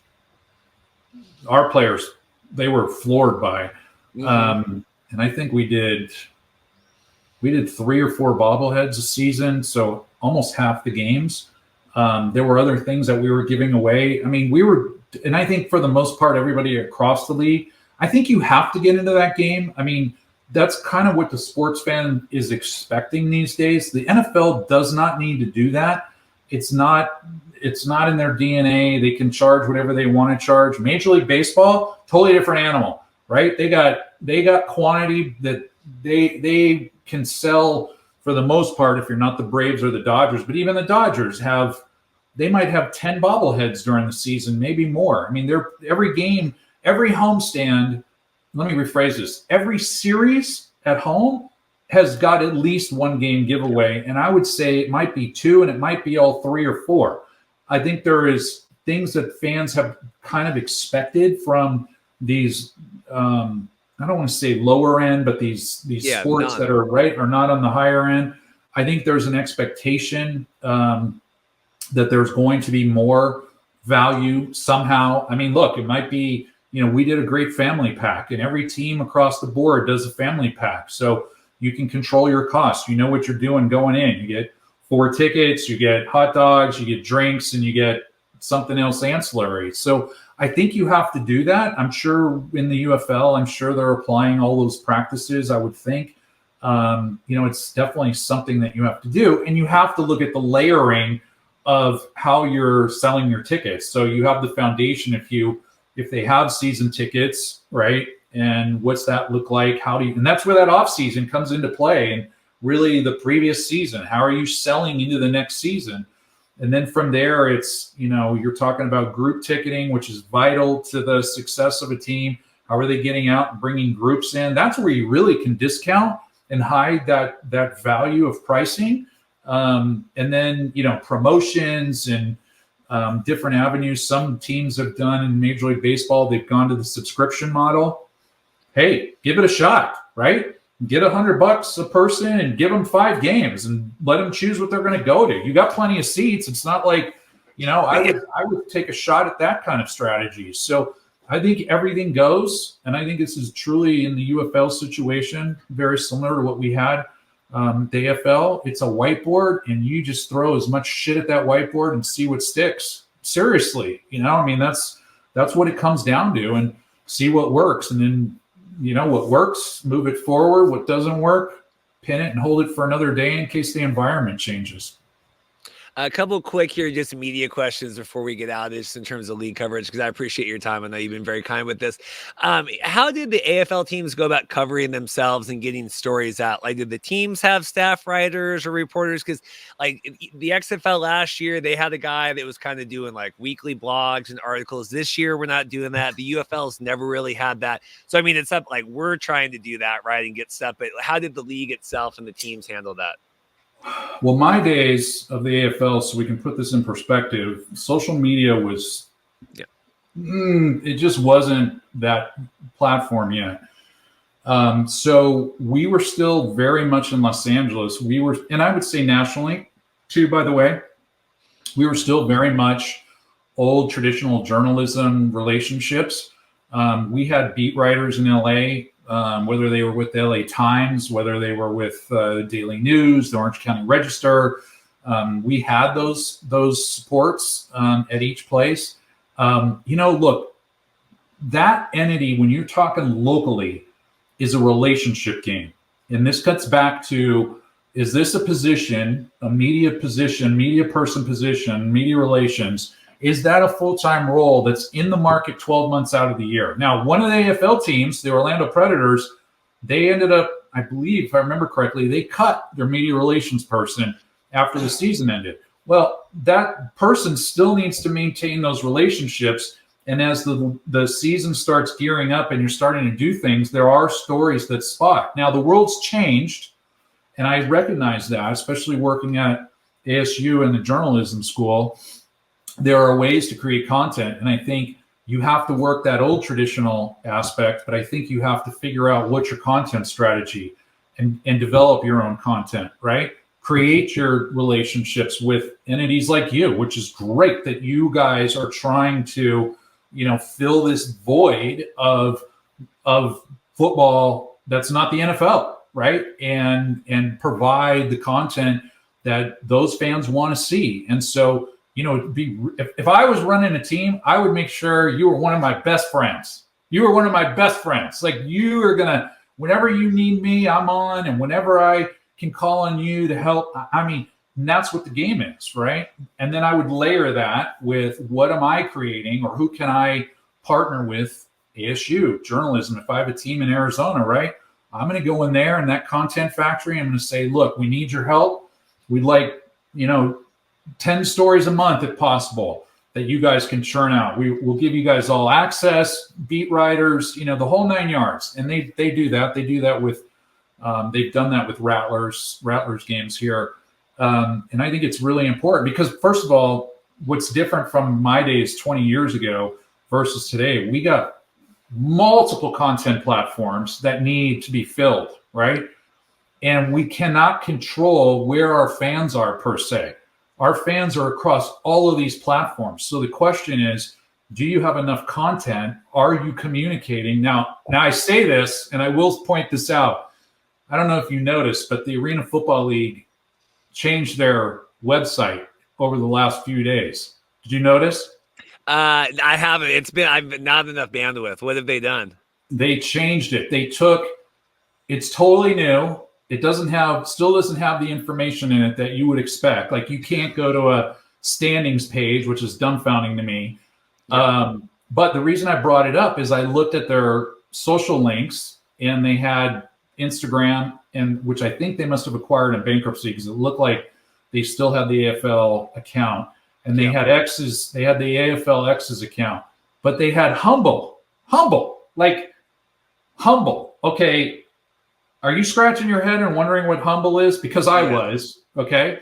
[SPEAKER 2] our players, they were floored by. And I think we did 3 or 4 bobbleheads a season, so almost half the games. There were other things that we were giving away. I mean, and I think for the most part, everybody across the league, I think you have to get into that game. I mean, that's kind of what the sports fan is expecting these days. The NFL does not need to do that. It's not in their DNA. They can charge whatever they want to charge. Major League Baseball, totally different animal, right? They got quantity that they can sell for the most part if you're not the Braves or the Dodgers. But even the Dodgers they might have 10 bobbleheads during the season, maybe more. I mean, every game, every homestand, let me rephrase this. Every series at home has got at least one game giveaway. And I would say it might be 2 and it might be all 3 or 4. I think there is things that fans have kind of expected from these, I don't want to say lower end, but these sports that are not on the higher end. I think there's an expectation that there's going to be more value somehow. I mean, look, it might be, we did a great family pack, and every team across the board does a family pack. So you can control your costs. You know what you're doing going in. You get 4 tickets, you get hot dogs, you get drinks, and you get something else ancillary. So I think you have to do that. I'm sure in the UFL, I'm sure they're applying all those practices, I would think. It's definitely something that you have to do. And you have to look at the layering of how you're selling your tickets. So you have the foundation if they have season tickets, right? And what's that look like? And that's where that off season comes into play. And really the previous season, how are you selling into the next season? And then from there, it's, you're talking about group ticketing, which is vital to the success of a team. How are they getting out and bringing groups in? That's where you really can discount and hide that value of pricing. And then, promotions and different avenues. Some teams have done in Major League Baseball, they've gone to the subscription model. Hey, give it a shot, right? Get $100 a person and give them 5 games and let them choose what they're going to go to. You got plenty of seats. It's not like, I would take a shot at that kind of strategy. So I think everything goes, and I think this is truly in the UFL situation, very similar to what we had the AFL. It's a whiteboard, and you just throw as much shit at that whiteboard and see what sticks. Seriously, that's what it comes down to, and see what works. And then, what works, move it forward. What doesn't work, pin it and hold it for another day in case the environment changes.
[SPEAKER 1] A couple quick here, just media questions before we get out, just in terms of league coverage, because I appreciate your time. I know you've been very kind with this. How did the AFL teams go about covering themselves and getting stories out? Like, did the teams have staff writers or reporters? Because, like, the XFL last year, they had a guy that was kind of doing, like, weekly blogs and articles. This year, we're not doing that. The UFL's never really had that. So, I mean, it's up, like, we're trying to do that, right, and get stuff. But how did the league itself and the teams handle that?
[SPEAKER 2] Well, my days of the AFL, so we can put this in perspective, social media was, it just wasn't that platform yet. So we were still very much in Los Angeles. And I would say nationally too, by the way, we were still very much old traditional journalism relationships. We had beat writers in LA. Whether they were with the LA Times, whether they were with Daily News, the Orange County Register, we had those supports at each place. Look, that entity, when you're talking locally, is a relationship game. And this cuts back to, is this a position, a media position, media person position, media relations? Is that a full-time role that's in the market 12 months out of the year? Now, one of the AFL teams, the Orlando Predators, they ended up, I believe, if I remember correctly, they cut their media relations person after the season ended. Well, that person still needs to maintain those relationships. And as the season starts gearing up and you're starting to do things, there are stories that spot. Now, the world's changed, and I recognize that, especially working at ASU and the journalism school. There are ways to create content, and I think you have to work that old traditional aspect, but I think you have to figure out what's your content strategy and develop your own content, right? Create your relationships with entities like you, which is great that you guys are trying to, fill this void of football that's not the NFL, right? And provide the content that those fans want to see. And so, if I was running a team, I would make sure you were one of my best friends. You were one of my best friends. Like, you are going to, whenever you need me, I'm on. And whenever I can call on you to help, and that's what the game is, right? And then I would layer that with what am I creating, or who can I partner with? ASU, journalism. If I have a team in Arizona, right, I'm going to go in there in that content factory. I'm going to say, look, we need your help. We'd like, 10 stories a month if possible that you guys can churn out. We'll give you guys all access, beat writers, the whole 9 yards. And they do that. They do that with, they've done that with Rattlers games here. And I think it's really important because, first of all, what's different from my days 20 years ago versus today, we got multiple content platforms that need to be filled, right? And we cannot control where our fans are per se. Our fans are across all of these platforms. So the question is, do you have enough content? Are you communicating? Now I say this, and I will point this out. I don't know if you noticed, but the Arena Football League changed their website over the last few days. Did you notice?
[SPEAKER 1] I haven't. I've not enough bandwidth. What have they done?
[SPEAKER 2] They changed it. It's totally new. It still doesn't have the information in it that you would expect. Like, you can't go to a standings page, which is dumbfounding to me. Yeah. But the reason I brought it up is I looked at their social links, and they had Instagram, and which I think they must have acquired in bankruptcy because it looked like they still had the AFL account, and they had X's. They had the AFL X's account, but they had Humble. Okay. Are you scratching your head and wondering what Humble is? Because I was, okay?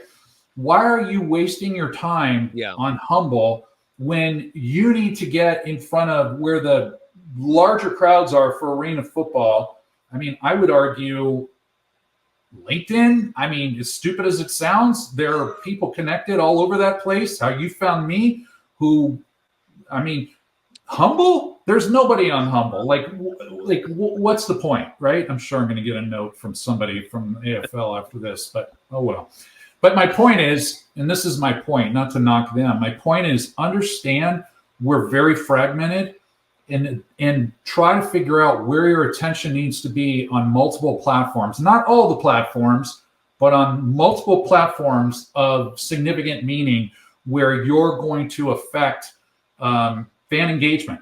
[SPEAKER 2] Why are you wasting your time on Humble when you need to get in front of where the larger crowds are for arena football? I would argue LinkedIn. As stupid as it sounds, there are people connected all over that place. How you found me, Humble? There's nobody on Humble. What's the point, right? I'm sure I'm going to get a note from somebody from AFL after this, but oh well. But my point is, and this is my point, not to knock them. My point is, understand we're very fragmented, and try to figure out where your attention needs to be on multiple platforms. Not all the platforms, but on multiple platforms of significant meaning where you're going to affect fan engagement.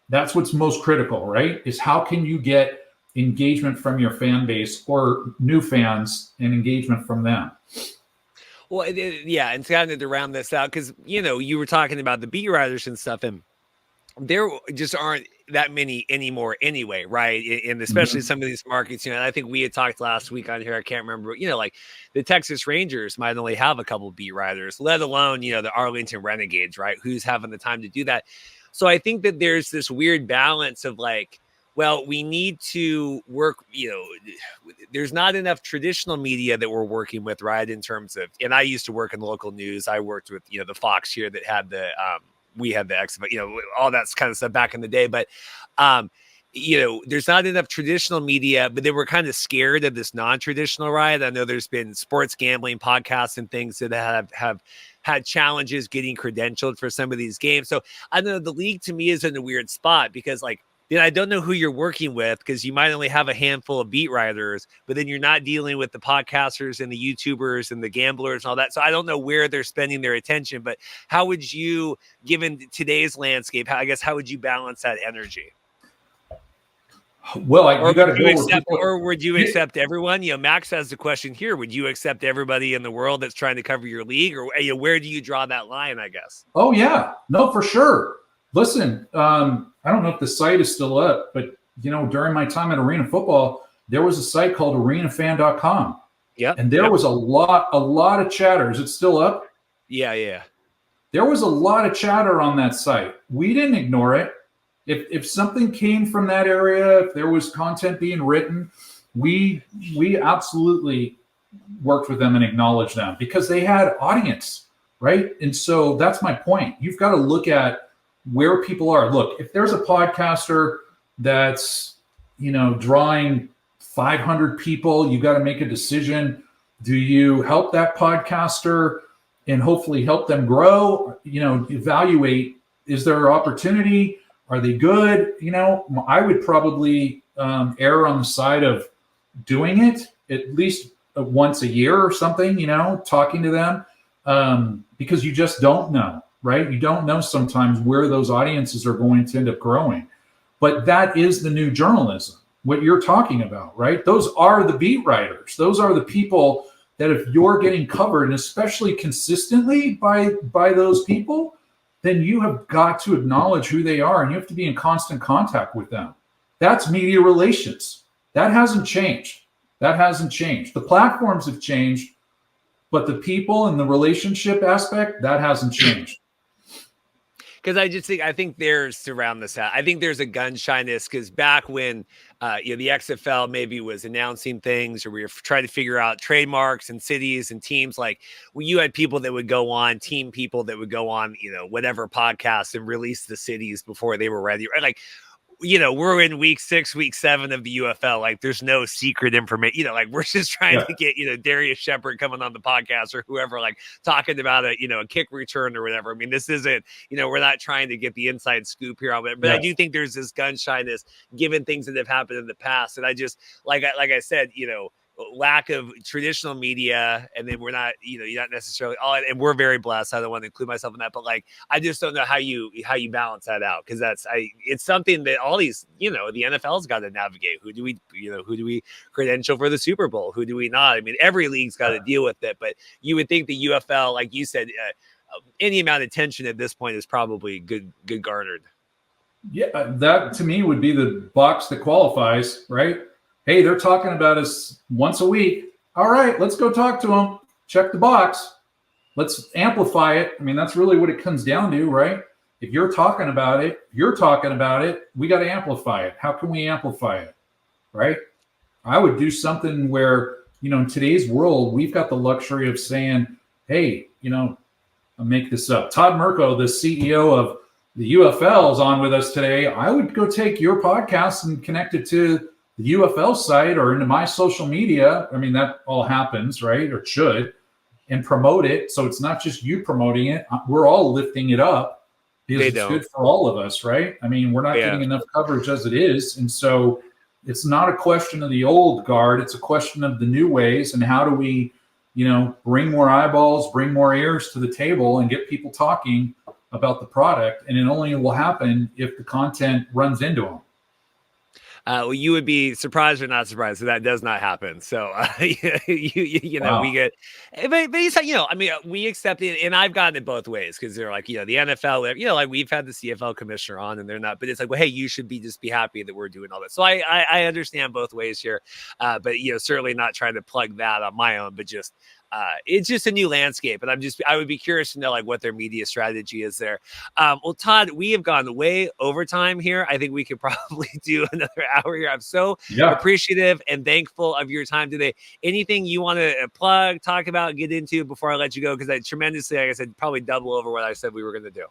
[SPEAKER 2] That's what's most critical, right? Is how can you get engagement from your fan base or new fans and engagement from them?
[SPEAKER 1] Well, and kind of to round this out, because, you were talking about the beat writers and stuff, and there just aren't that many anymore anyway, right? And especially some of these markets, I think we had talked last week on here, I can't remember, like the Texas Rangers might only have a couple beat writers, let alone, the Arlington Renegades, right? Who's having the time to do that? So I think that there's this weird balance of we need to work, there's not enough traditional media that we're working with, right? In terms of, and I used to work in local news. I worked with, the Fox here that had we had the XFL, all that kind of stuff back in the day. But, there's not enough traditional media, but they were kind of scared of this non-traditional, right? I know there's been sports gambling podcasts and things that have had challenges getting credentialed for some of these games. So I don't know, the league to me is in a weird spot because I don't know who you're working with, because you might only have a handful of beat writers, but then you're not dealing with the podcasters and the YouTubers and the gamblers and all that. So I don't know where they're spending their attention, but how would you, given today's landscape, how would you balance that energy?
[SPEAKER 2] Well, you got to go
[SPEAKER 1] accept, or would you accept everyone? Max has the question here. Would you accept everybody in the world that's trying to cover your league, or where do you draw that line, I guess?
[SPEAKER 2] Oh yeah, no, for sure. Listen, I don't know if the site is still up, but during my time at Arena Football, there was a site called arenafan.com.
[SPEAKER 1] Yeah.
[SPEAKER 2] And there was a lot of chatter. Is it still up?
[SPEAKER 1] Yeah.
[SPEAKER 2] There was a lot of chatter on that site. We didn't ignore it. If something came from that area, if there was content being written, we absolutely worked with them and acknowledged them, because they had audience, right? And so that's my point. You've got to look at where people are. Look, if there's a podcaster that's, drawing 500 people, you got to make a decision. Do you help that podcaster and hopefully help them grow? Evaluate, is there opportunity? Are they good? I would probably err on the side of doing it at least once a year or something, talking to them, because you just don't know, right? You don't know sometimes where those audiences are going to end up growing. But that is the new journalism, what you're talking about, right? Those are the beat writers. Those are the people that if you're getting covered, and especially consistently by those people, then you have got to acknowledge who they are, and you have to be in constant contact with them. That's media relations. That hasn't changed. The platforms have changed, but the people and the relationship aspect, that hasn't changed.
[SPEAKER 1] Because I think there's, to round this out, I think there's a gun shyness, because back when the XFL maybe was announcing things, or we were trying to figure out trademarks and cities and teams, you had people that would go on, team people that would go on, whatever podcast and release the cities before they were ready. Right? We're in week 6, week 7 of the UFL. There's no secret information. We're just trying to get, Darius Shepard coming on the podcast, or whoever, talking about a kick return or whatever. I mean, this isn't, we're not trying to get the inside scoop here on it. But I do think there's this gun shyness given things that have happened in the past. And I just, like I said, lack of traditional media, and then we're not, you're not necessarily all, and we're very blessed. I don't want to include myself in that, but I just don't know how you balance that out, because it's something that all these, the NFL's got to navigate. Who do we credential for the Super Bowl? Who do we not? I mean, every league's got to deal with it, but you would think the UFL, like you said, any amount of tension at this point is probably good garnered.
[SPEAKER 2] Yeah, that to me would be the box that qualifies, right? Hey, they're talking about us once a week. All right, let's go talk to them. Check the box. Let's amplify it. I mean, that's really what it comes down to, right? If you're talking about it, we got to amplify it. How can we amplify it, right? I would do something where, in today's world, we've got the luxury of saying, hey, I'll make this up. Todd Merkow, the CEO of the UFL, is on with us today. I would go take your podcast and connect it to the UFL site or into my social media. I mean, that all happens, right? Or should, and promote it. So it's not just you promoting it. We're all lifting it up because it's good for all of us, right? I mean, we're not getting enough coverage as it is. And so it's not a question of the old guard. It's a question of the new ways, and how do we, bring more eyeballs, bring more ears to the table, and get people talking about the product. And it only will happen if the content runs into them.
[SPEAKER 1] Well, you would be surprised or not surprised that that does not happen. So, wow. We get, but I mean, we accept it, and I've gotten it both ways, because they're like, the NFL, we've had the CFL commissioner on, and they're not, but it's like, well, hey, you should just be happy that we're doing all that. So I understand both ways here, but certainly not trying to plug that on my own, but just. It's just a new landscape, and I would be curious to know what their media strategy is there. Well, Todd, we have gone way over time here. I think we could probably do another hour here. I'm so appreciative and thankful of your time today. Anything you want to plug, talk about, get into before I let you go? Because I tremendously, like I said, probably double over what I said we were going to do.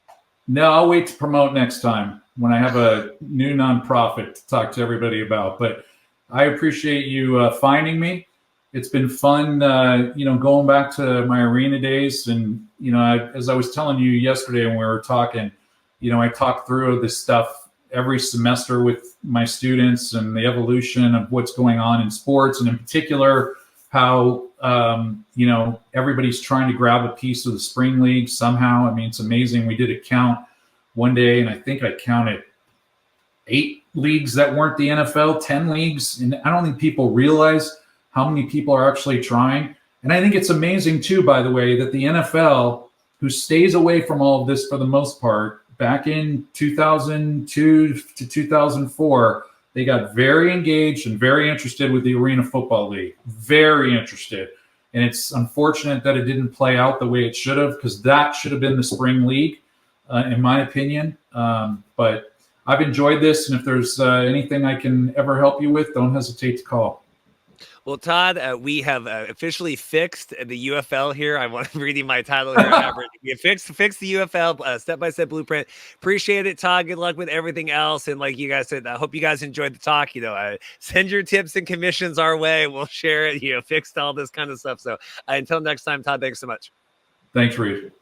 [SPEAKER 2] No, I'll wait to promote next time when I have a new nonprofit to talk to everybody about. But I appreciate you finding me. It's been fun, going back to my arena days. And, as I was telling you yesterday when we were talking, I talked through this stuff every semester with my students and the evolution of what's going on in sports, and in particular, how, everybody's trying to grab a piece of the spring league somehow. I mean, it's amazing. We did a count one day, and I think I counted 8 leagues that weren't the NFL, 10 leagues. And I don't think people realize how many people are actually trying. And I think it's amazing too, by the way, that the NFL, who stays away from all of this for the most part, back in 2002 to 2004, they got very engaged and very interested with the Arena Football League. Very interested. And it's unfortunate that it didn't play out the way it should have, because that should have been the spring league, in my opinion. But I've enjoyed this, and if there's anything I can ever help you with, don't hesitate to call.
[SPEAKER 1] Well, Todd, we have officially fixed the UFL here. I'm reading my title here. We fixed the UFL, step-by-step blueprint. Appreciate it, Todd. Good luck with everything else. And like you guys said, I hope you guys enjoyed the talk. Send your tips and commissions our way. We'll share it. Fixed all this kind of stuff. So until next time, Todd, thanks so much.
[SPEAKER 2] Thanks, Reed.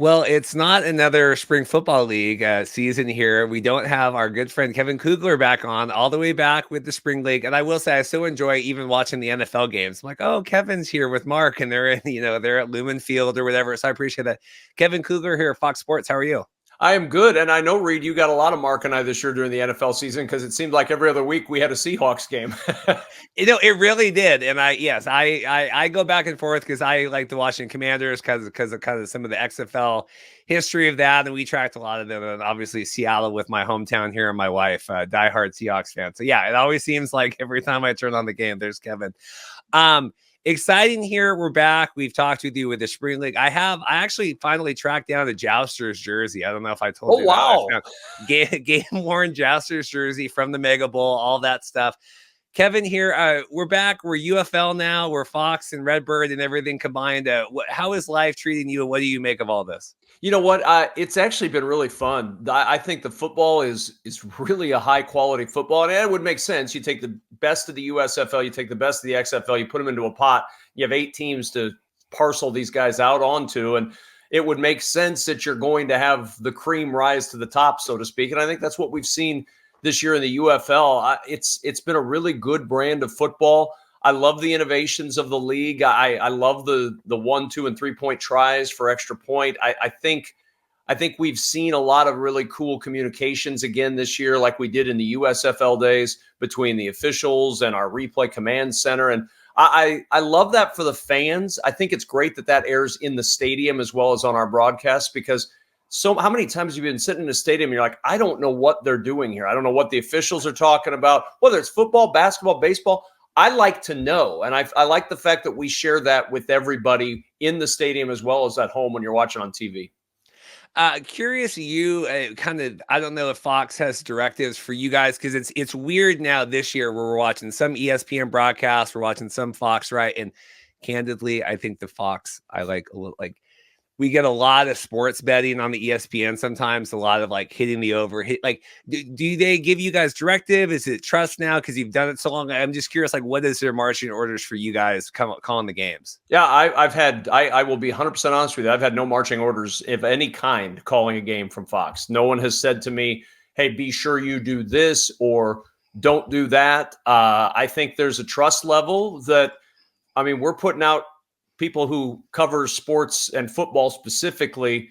[SPEAKER 1] Well, it's not another spring football league season here. We don't have our good friend Kevin Kugler back on, all the way back with the spring league. And I will say, I so enjoy even watching the NFL games. I'm like, oh, Kevin's here with Mark, and they're they're at Lumen Field or whatever. So I appreciate that. Kevin Kugler here at Fox Sports. How are you?
[SPEAKER 3] I am good. And I know, Reed, you got a lot of Mark and I this year during the NFL season, because it seemed like every other week we had a Seahawks game.
[SPEAKER 1] It really did. And I go back and forth because I like the Washington Commanders because of kind of some of the XFL history of that. And we tracked a lot of them. And obviously Seattle with my hometown here and my wife, diehard Seahawks fan. So yeah, it always seems like every time I turn on the game, there's Kevin. Exciting here. We're back. We've talked with you with the spring league. I actually finally tracked down a Jousters jersey. I don't know if I told you.
[SPEAKER 3] Wow.
[SPEAKER 1] Game worn Jousters jersey from the Mega Bowl, all that stuff. Kevin here. We're back. We're UFL now. We're Fox and Redbird and everything combined. How is life treating you, and what do you make of all this?
[SPEAKER 3] You know what? It's actually been really fun. I think the football is really a high quality football, and it would make sense. You take the best of the USFL, you take the best of the XFL, you put them into a pot. You have 8 teams to parcel these guys out onto, and it would make sense that you're going to have the cream rise to the top, so to speak. And I think that's what we've seen this year in the UFL. It's been a really good brand of football. I love the innovations of the league. I love the 1, 2, and 3-point tries for extra point. I think we've seen a lot of really cool communications again this year, like we did in the USFL days, between the officials and our replay command center. And I love that for the fans. I think it's great that airs in the stadium as well as on our broadcast, because how many times have you been sitting in a stadium and you're like, I don't know what they're doing here. I don't know what the officials are talking about, whether it's football, basketball, baseball. I like to know, and I like the fact that we share that with everybody in the stadium as well as at home when you're watching on TV.
[SPEAKER 1] Curious, I don't know if Fox has directives for you guys, because it's weird now this year where we're watching some ESPN broadcasts, we're watching some Fox, right? And candidly, I think the Fox, I like a little, like, we get a lot of sports betting on the ESPN sometimes, a lot of like hitting the over. Do they give you guys directive? Is it trust now because you've done it so long? I'm just curious, like, what is their marching orders for you guys calling the games?
[SPEAKER 3] Yeah, I will be 100% honest with you. I've had no marching orders of any kind calling a game from Fox. No one has said to me, hey, be sure you do this or don't do that. I think there's a trust level that, we're putting out people who cover sports and football specifically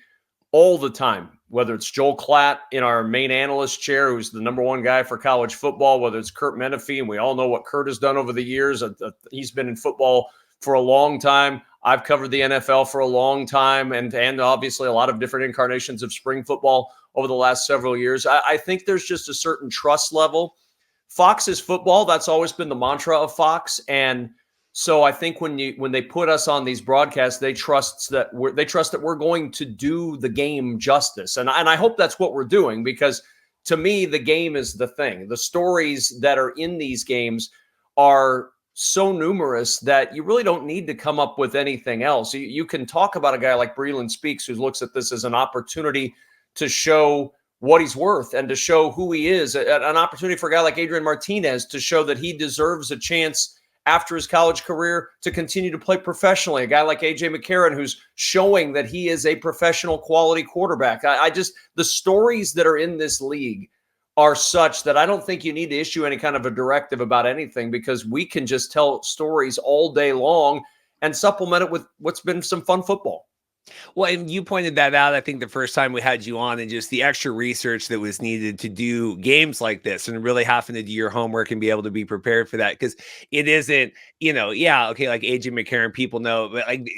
[SPEAKER 3] all the time, whether it's Joel Klatt in our main analyst chair, who's the #1 guy for college football, whether it's Kurt Menefee, and we all know what Kurt has done over the years. He's been in football for a long time. I've covered the NFL for a long time, and obviously a lot of different incarnations of spring football over the last several years. I think there's just a certain trust level. Fox is football. That's always been the mantra of Fox. And so I think when they put us on these broadcasts, they trust that we're going to do the game justice. And I hope that's what we're doing, because to me, the game is the thing. The stories that are in these games are so numerous that you really don't need to come up with anything else. You can talk about a guy like Breland Speaks, who looks at this as an opportunity to show what he's worth and to show who he is, an opportunity for a guy like Adrian Martinez to show that he deserves a chance after his college career to continue to play professionally. A guy like AJ McCarron, who's showing that he is a professional quality quarterback. The stories that are in this league are such that I don't think you need to issue any kind of a directive about anything, because we can just tell stories all day long and supplement it with what's been some fun football.
[SPEAKER 1] Well, and you pointed that out, I think, the first time we had you on, and just the extra research that was needed to do games like this and really having to do your homework and be able to be prepared for that. Because it isn't, like AJ McCarron, people know, but like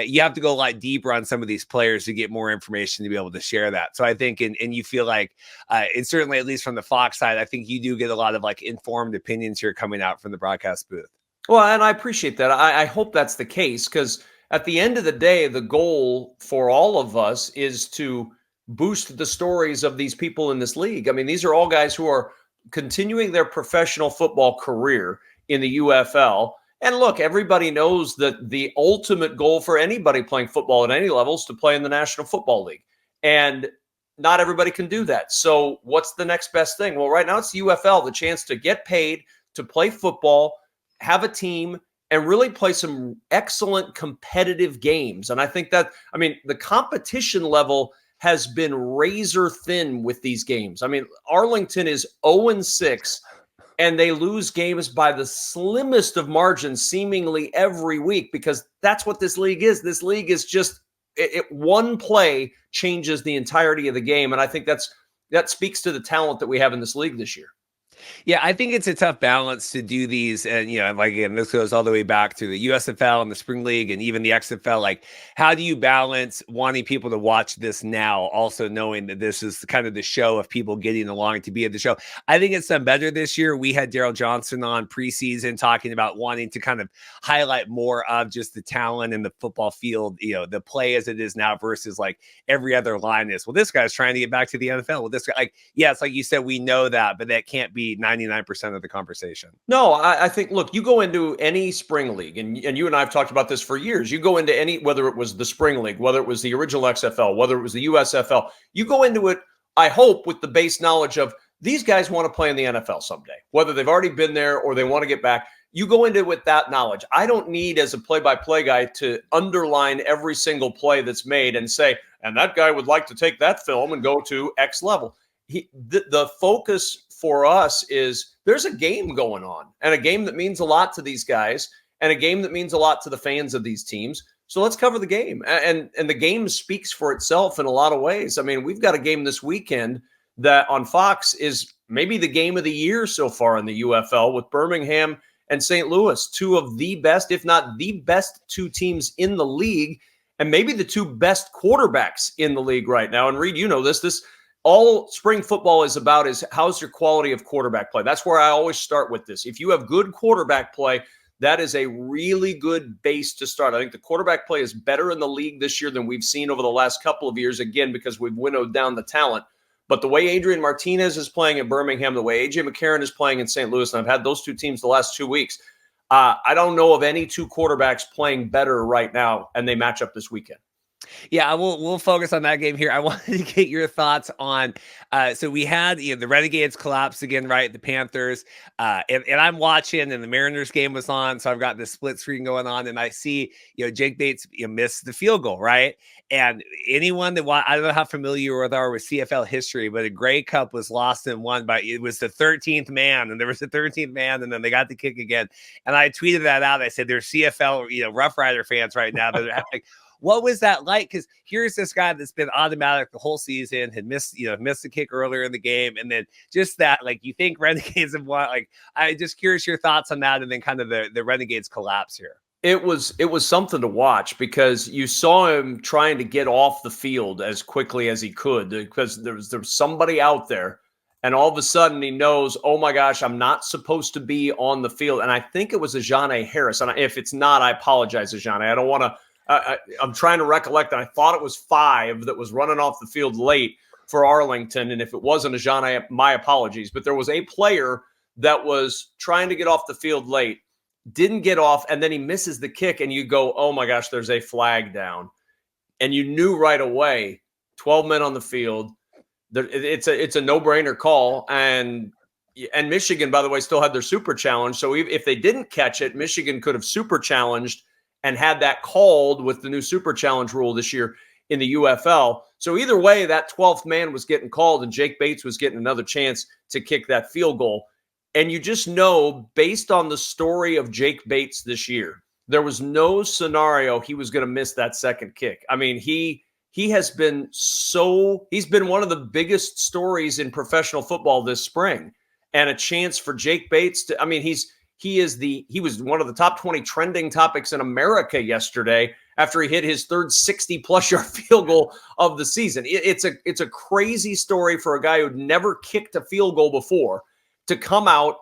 [SPEAKER 1] you have to go a lot deeper on some of these players to get more information to be able to share that. So I think, and you feel like it's certainly, at least from the Fox side, I think you do get a lot of like informed opinions here coming out from the broadcast booth.
[SPEAKER 3] Well, and I appreciate that. I hope that's the case, because at the end of the day, the goal for all of us is to boost the stories of these people in this league. I mean, these are all guys who are continuing their professional football career in the UFL. And look, everybody knows that the ultimate goal for anybody playing football at any level is to play in the National Football League. And not everybody can do that. So what's the next best thing? Well, right now it's the UFL, the chance to get paid, to play football, have a team, and really play some excellent competitive games. And I think that, the competition level has been razor thin with these games. I mean, Arlington is 0-6, and they lose games by the slimmest of margins seemingly every week, because that's what this league is. This league is just, one play changes the entirety of the game. And I think that speaks to the talent that we have in this league this year.
[SPEAKER 1] Yeah, I think it's a tough balance to do these. And, like, again, this goes all the way back to the USFL and the Spring League and even the XFL. Like, how do you balance wanting people to watch this now, also knowing that this is kind of the show of people getting along to be at the show? I think it's done better this year. We had Daryl Johnson on preseason talking about wanting to kind of highlight more of just the talent in the football field, the play as it is now versus like every other line is, well, this guy's trying to get back to the NFL. Well, this guy, like, yes, like you said, we know that, but that can't be 99% of the conversation.
[SPEAKER 3] No, I think, look, you go into any spring league, and you and I have talked about this for years. You go into any, whether it was the spring league, whether it was the original XFL, whether it was the USFL, you go into it, I hope, with the base knowledge of these guys want to play in the NFL someday, whether they've already been there or they want to get back. You go into it with that knowledge. I don't need, as a play-by-play guy, to underline every single play that's made and say, and that guy would like to take that film and go to X level. The focus for us is there's a game going on, and a game that means a lot to these guys, and a game that means a lot to the fans of these teams. So let's cover the game. And the game speaks for itself in a lot of ways. I mean, we've got a game this weekend that on Fox is maybe the game of the year so far in the UFL, with Birmingham and St. Louis, two of the best, if not the best, two teams in the league, and maybe the two best quarterbacks in the league right now. And Reed, you know this all spring football is about is how's your quality of quarterback play. That's where I always start with this. If you have good quarterback play, that is a really good base to start. I think the quarterback play is better in the league this year than we've seen over the last couple of years, again, because we've winnowed down the talent. But the way Adrian Martinez is playing in Birmingham, the way AJ McCarron is playing in St. Louis, and I've had those two teams the last 2 weeks, I don't know of any two quarterbacks playing better right now, and they match up this weekend.
[SPEAKER 1] Yeah, we'll focus on that game here. I wanted to get your thoughts on. So we had the Renegades collapse again, right? The Panthers, and I'm watching, and the Mariners game was on, so I've got this split screen going on, and I see Jake Bates missed the field goal, right? And anyone that I don't know how familiar you are with CFL history, but a Grey Cup was lost and won by it was the 13th man, and there was a 13th man, and then they got the kick again. And I tweeted that out. I said, "There's CFL Rough Rider fans right now that are like." What was that like? Because here's this guy that's been automatic the whole season, had missed the kick earlier in the game, and then just that, like, you think Renegades have won. Like, I'm just curious your thoughts on that, and then kind of the Renegades collapse here.
[SPEAKER 3] It was something to watch, because you saw him trying to get off the field as quickly as he could, because there was somebody out there, and all of a sudden he knows, oh my gosh, I'm not supposed to be on the field. And I think it was Ajane Harris. And if it's not, I apologize, Ajane. I don't want to. I'm trying to recollect, and I thought it was 5 that was running off the field late for Arlington. And if it wasn't Ajane, my apologies. But there was a player that was trying to get off the field late, didn't get off, and then he misses the kick, and you go, oh my gosh, there's a flag down. And you knew right away, 12 men on the field, it's a no-brainer call, and And Michigan, by the way, still had their super challenge. So if they didn't catch it, Michigan could have super challenged and had that called with the new super challenge rule this year in the UFL. So either way, that 12th man was getting called and Jake Bates was getting another chance to kick that field goal. And you just know, based on the story of Jake Bates this year, there was no scenario he was going to miss that second kick. I mean, he's been one of the biggest stories in professional football this spring. And a chance for Jake Bates to, I mean, he was one of the top 20 trending topics in America yesterday after he hit his third 60-plus yard field goal of the season. It's a crazy story for a guy who'd never kicked a field goal before to come out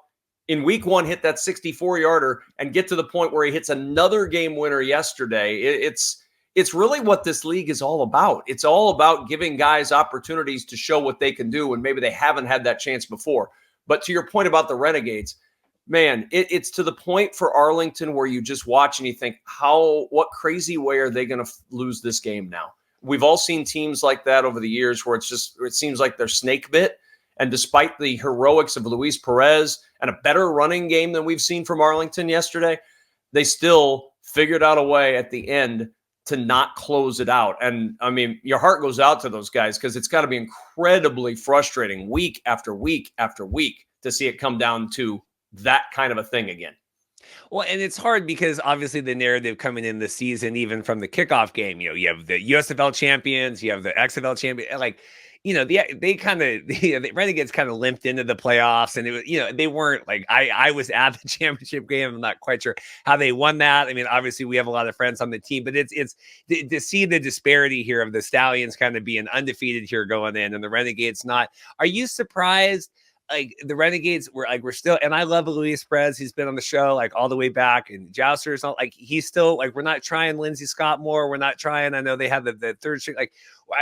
[SPEAKER 3] in week one, hit that 64-yarder and get to the point where he hits another game winner yesterday. It's really what this league is all about. It's all about giving guys opportunities to show what they can do when maybe they haven't had that chance before. But to your point about the Renegades, man, it's to the point for Arlington where you just watch and you think, what crazy way are they going to lose this game now? We've all seen teams like that over the years where it seems like they're snake bit. And despite the heroics of Luis Perez and a better running game than we've seen from Arlington yesterday, they still figured out a way at the end to not close it out. And I mean, your heart goes out to those guys because it's got to be incredibly frustrating week after week after week to see it come down to that kind of a thing again.
[SPEAKER 1] Well, and it's hard because obviously the narrative coming in the season, even from the kickoff game, you have the USFL champions, you have the XFL champion, like, the Renegades kind of limped into the playoffs, and it was, they weren't like, I was at the championship game. I'm not quite sure how they won that. I mean, obviously we have a lot of friends on the team, but it's to see the disparity here of the Stallions kind of being undefeated here going in and the Renegades not. Are you surprised? Like the Renegades we're still, and I love Luis Perez. He's been on the show like all the way back, and Jouster's not like he's still like, we're not trying Lindsey Scott more. We're not trying. I know they have the third string. Like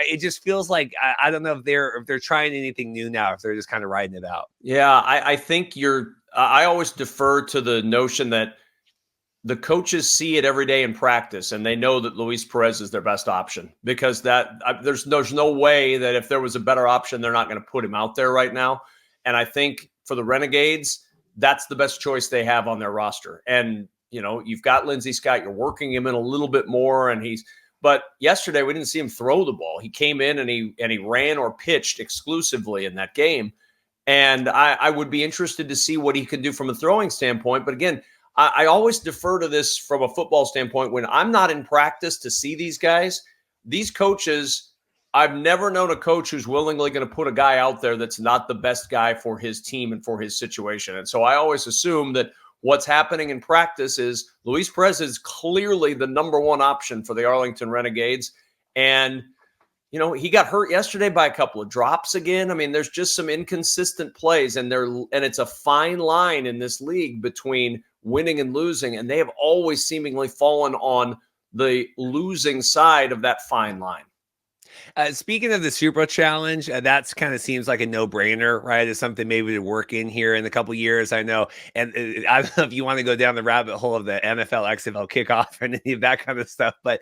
[SPEAKER 1] it just feels like I don't know if they're trying anything new now, if they're just kind of riding it out.
[SPEAKER 3] Yeah, I think I always defer to the notion that the coaches see it every day in practice, and they know that Luis Perez is their best option because there's no way that if there was a better option, they're not going to put him out there right now. And I think for the Renegades, that's the best choice they have on their roster. And, you've got Lindsey Scott, you're working him in a little bit more. But yesterday we didn't see him throw the ball. He came in and he ran or pitched exclusively in that game. And I would be interested to see what he can do from a throwing standpoint. But again, I always defer to this from a football standpoint. When I'm not in practice to see these guys, these coaches, I've never known a coach who's willingly going to put a guy out there that's not the best guy for his team and for his situation. And so I always assume that what's happening in practice is Luis Perez is clearly the number one option for the Arlington Renegades. And, he got hurt yesterday by a couple of drops again. I mean, there's just some inconsistent plays, and it's a fine line in this league between winning and losing. And they have always seemingly fallen on the losing side of that fine line.
[SPEAKER 1] Speaking of the Super Challenge, that's kind of seems like a no-brainer, right? It's something maybe to work in here in a couple years, I know. And I don't know if you want to go down the rabbit hole of the NFL, XFL kickoff and any of that kind of stuff, but,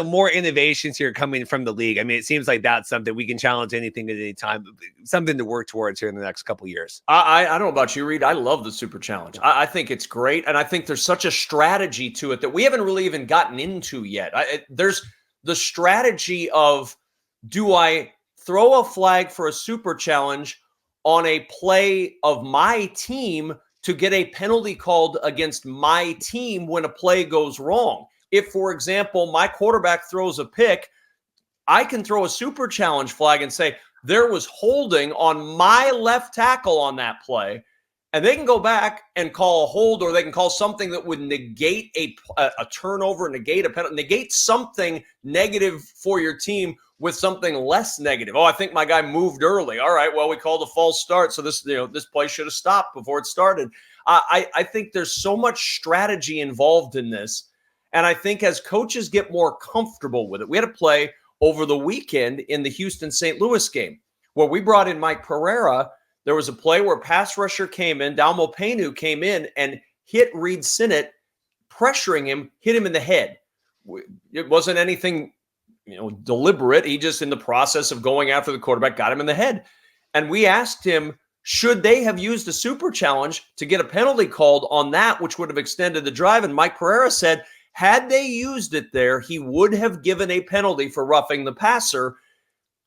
[SPEAKER 1] more innovations here coming from the league. I mean, it seems like that's something we can challenge anything at any time, something to work towards here in the next couple years.
[SPEAKER 3] I don't know about you, Reed. I love the Super Challenge. I think it's great, and I think there's such a strategy to it that we haven't really even gotten into yet. There's the strategy of, do I throw a flag for a Super Challenge on a play of my team to get a penalty called against my team when a play goes wrong? If, for example, my quarterback throws a pick, I can throw a Super Challenge flag and say, there was holding on my left tackle on that play. And they can go back and call a hold, or they can call something that would negate a turnover, negate a penalty, negate something negative for your team with something less negative. Oh, I think my guy moved early. All right, well, we called a false start, so this play should have stopped before it started. I think there's so much strategy involved in this, and I think as coaches get more comfortable with it, we had a play over the weekend in the Houston St. Louis game where we brought in Mike Pereira. There was a play where pass rusher came in, Dalmo Paynu came in and hit Reed Sinnott, pressuring him, hit him in the head. It wasn't anything, deliberate. He just, in the process of going after the quarterback, got him in the head. And we asked him, Should they have used a super challenge to get a penalty called on that, which would have extended the drive? And Mike Pereira said, had they used it there, he would have given a penalty for roughing the passer.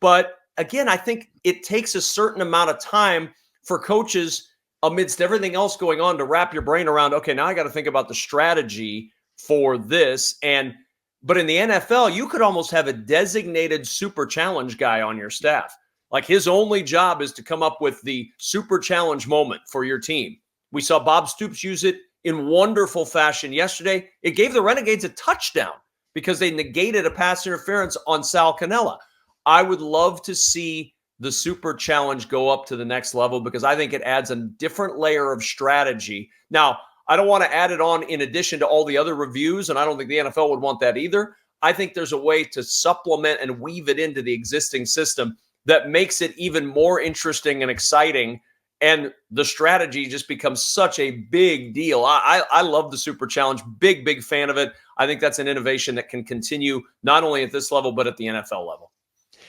[SPEAKER 3] But again, I think it takes a certain amount of time for coaches amidst everything else going on to wrap your brain around, okay, now I got to think about the strategy for this. But in the NFL, you could almost have a designated super challenge guy on your staff. Like his only job is to come up with the super challenge moment for your team. We saw Bob Stoops use it in wonderful fashion yesterday. It gave the Renegades a touchdown because they negated a pass interference on Sal Cannella. I would love to see the super challenge go up to the next level because I think it adds a different layer of strategy. Now, I don't want to add it on in addition to all the other reviews, and I don't think the NFL would want that either. I think there's a way to supplement and weave it into the existing system that makes it even more interesting and exciting, and the strategy just becomes such a big deal. I love the super challenge. Big fan of it. I think that's an innovation that can continue not only at this level, but at the NFL level.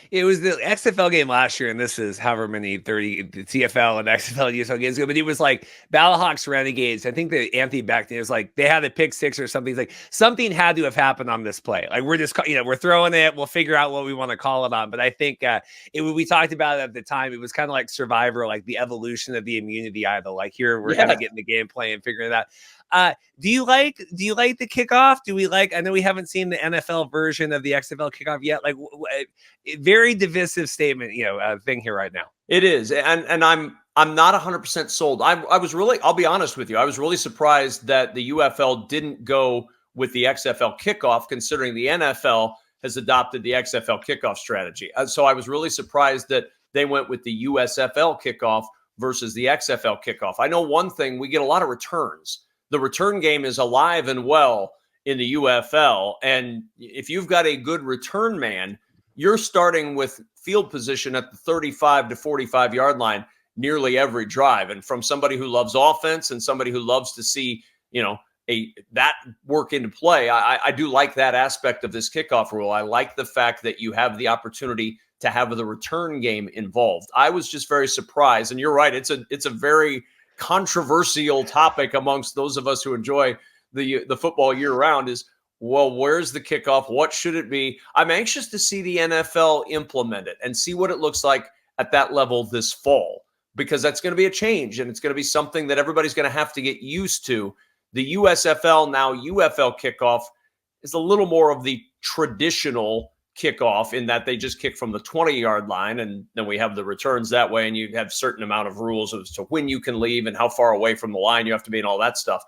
[SPEAKER 1] It was the XFL game last year, and this is however many 30 CFL and XFL and USFL games ago, but it was like Battlehawks Renegades. I think that Anthony back then was like they had a pick six or something. He's like something had to have happened on this play. Like we're just we're throwing it. We'll figure out what we want to call it on. But I think we talked about it at the time. It was kind of like Survivor, like the evolution of the immunity idol. Like here we're kind of getting the game plan and figuring it out. Do you like the kickoff? Do we like? I know we haven't seen the NFL version of the XFL kickoff yet. Like, very divisive statement, thing here right now.
[SPEAKER 3] It is, and I'm not 100% sold. I was really, I'll be honest with you, I was really surprised that the UFL didn't go with the XFL kickoff, considering the NFL has adopted the XFL kickoff strategy. So I was really surprised that they went with the USFL kickoff versus the XFL kickoff. I know one thing: we get a lot of returns. The return game is alive and well in the UFL. And if you've got a good return man, you're starting with field position at the 35 to 45 yard line nearly every drive. And from somebody who loves offense and somebody who loves to see, that work into play, I do like that aspect of this kickoff rule. I like the fact that you have the opportunity to have the return game involved. I was just very surprised. And you're right. It's a very controversial topic amongst those of us who enjoy the football year round is, well, where's the kickoff? What should it be? I'm anxious to see the NFL implement it and see what it looks like at that level this fall, because that's going to be a change and it's going to be something that everybody's going to have to get used to. The USFL, now UFL kickoff, is a little more of the traditional kickoff in that they just kick from the 20-yard line, and then we have the returns that way, and you have a certain amount of rules as to when you can leave and how far away from the line you have to be and all that stuff.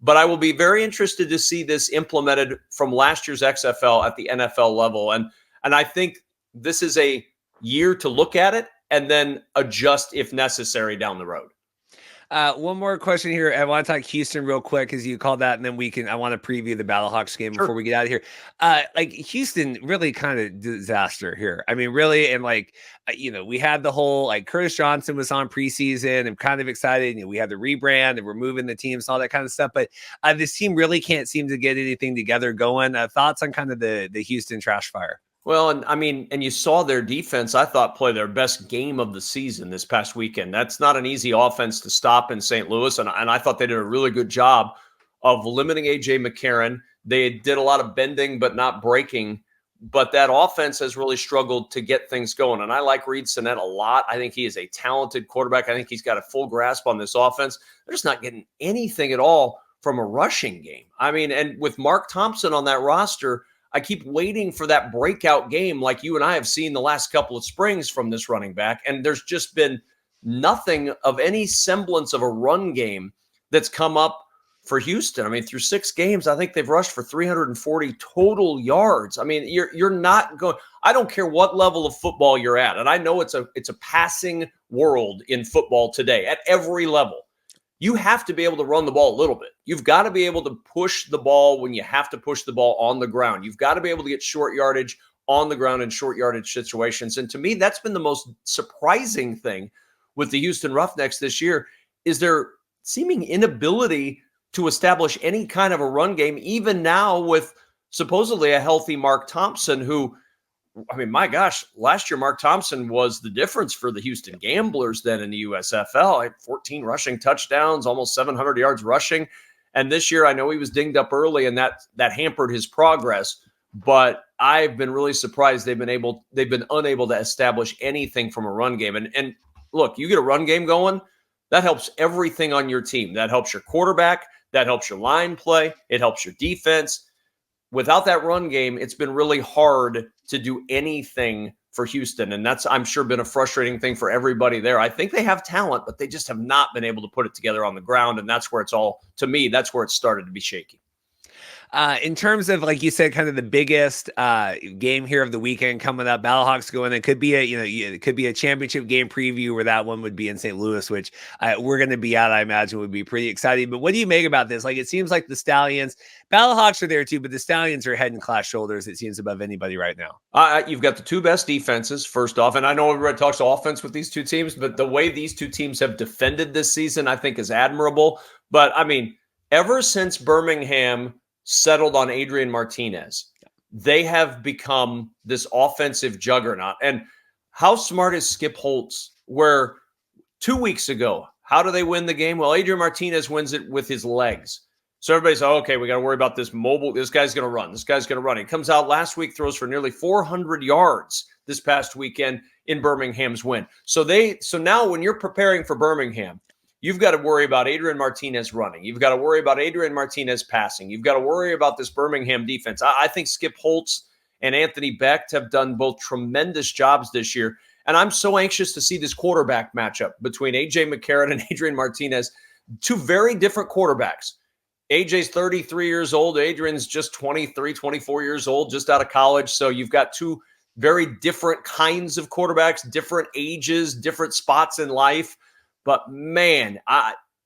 [SPEAKER 3] But I will be very interested to see this implemented from last year's XFL at the NFL level, and I think this is a year to look at it and then adjust if necessary down the road.
[SPEAKER 1] One more question here. I want to talk Houston real quick because you called that, and then I want to preview the Battlehawks game before we get out of here. Like Houston, really kind of disaster here. I mean, really, and we had the whole Curtis Johnson was on preseason. I'm kind of excited. We had the rebrand and we're moving the teams and all that kind of stuff. But this team really can't seem to get anything together going. Thoughts on kind of the Houston trash fire?
[SPEAKER 3] Well, and you saw their defense, I thought, play their best game of the season this past weekend. That's not an easy offense to stop in St. Louis, and I thought they did a really good job of limiting A.J. McCarron. They did a lot of bending but not breaking, but that offense has really struggled to get things going, and I like Reed Sinnett a lot. I think he is a talented quarterback. I think he's got a full grasp on this offense. They're just not getting anything at all from a rushing game. I mean, and with Mark Thompson on that roster, I keep waiting for that breakout game like you and I have seen the last couple of springs from this running back, and there's just been nothing of any semblance of a run game that's come up for Houston. I mean, through 6 games, I think they've rushed for 340 total yards. I mean, you're not going – I don't care what level of football you're at, and I know it's a passing world in football today at every level. You have to be able to run the ball a little bit. You've got to be able to push the ball when you have to push the ball on the ground. You've got to be able to get short yardage on the ground in short yardage situations. And to me, that's been the most surprising thing with the Houston Roughnecks this year is their seeming inability to establish any kind of a run game, even now with supposedly a healthy Mark Thompson, who I mean, my gosh, last year Mark Thompson was the difference for the Houston Gamblers then in the USFL. I had 14 rushing touchdowns, almost 700 yards rushing. And this year, I know he was dinged up early, and that hampered his progress. But I've been really surprised they've been unable to establish anything from a run game. And look, you get a run game going, that helps everything on your team. That helps your quarterback. That helps your line play. It helps your defense. Without that run game, it's been really hard to do anything for Houston. And that's, I'm sure, been a frustrating thing for everybody there. I think they have talent, but they just have not been able to put it together on the ground. And that's where it's all, to me, that's where it started to be shaky.
[SPEAKER 1] In terms of, like you said, kind of the biggest game here of the weekend coming up, Battlehawks going, it could be it could be a championship game preview where that one would be in St. Louis, which we're going to be at, I imagine would be pretty exciting. But what do you make about this? Like, it seems like the Stallions, Battlehawks are there too, but the Stallions are head and class shoulders, it seems, above anybody right now.
[SPEAKER 3] You've got the two best defenses, first off, and I know everybody talks offense with these two teams, but the way these two teams have defended this season, I think, is admirable. But I mean, ever since Birmingham settled on Adrian Martinez, they have become this offensive juggernaut. And how smart is Skip Holtz, where 2 weeks ago, how do they win the game? Well, Adrian Martinez wins it with his legs. So everybody's, okay, we got to worry about this mobile. This guy's going to run. This guy's going to run. He comes out last week, throws for nearly 400 yards this past weekend in Birmingham's win. So now when you're preparing for Birmingham, you've got to worry about Adrian Martinez running. You've got to worry about Adrian Martinez passing. You've got to worry about this Birmingham defense. I think Skip Holtz and Anthony Becht have done both tremendous jobs this year. And I'm so anxious to see this quarterback matchup between A.J. McCarron and Adrian Martinez, two very different quarterbacks. AJ's 33 years old. Adrian's just 23, 24 years old, just out of college. So you've got two very different kinds of quarterbacks, different ages, different spots in life. But man,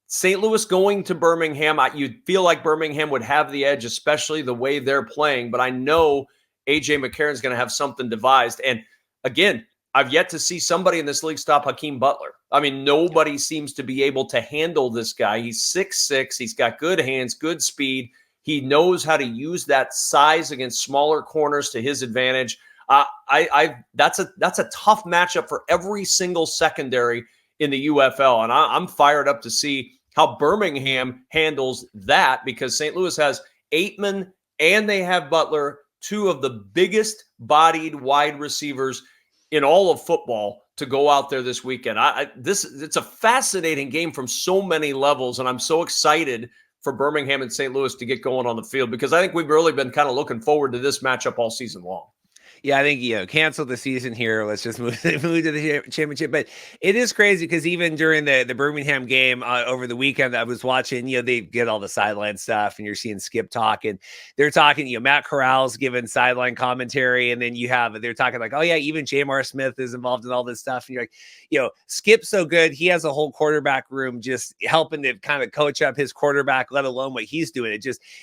[SPEAKER 3] St. Louis going to Birmingham, you'd feel like Birmingham would have the edge, especially the way they're playing. But I know A.J. McCarron's going to have something devised. And again, I've yet to see somebody in this league stop Hakeem Butler. I mean, nobody seems to be able to handle this guy. He's 6'6". He's got good hands, good speed. He knows how to use that size against smaller corners to his advantage. That's a tough matchup for every single secondary in the UFL. And I'm fired up to see how Birmingham handles that, because St. Louis has Aitman and they have Butler, two of the biggest bodied wide receivers in all of football, to go out there this weekend. It's a fascinating game from so many levels, and I'm so excited for Birmingham and St. Louis to get going on the field, because I think we've really been kind of looking forward to this matchup all season long.
[SPEAKER 1] Yeah, I think, cancel the season here. Let's just move to the championship. But it is crazy because even during the Birmingham game over the weekend, I was watching, they get all the sideline stuff, and you're seeing Skip talk, and they're talking, Matt Corral's giving sideline commentary, and then they're talking like, oh yeah, even Jamar Smith is involved in all this stuff. And you're like, Skip's so good. He has a whole quarterback room just helping to kind of coach up his quarterback, let alone what he's doing.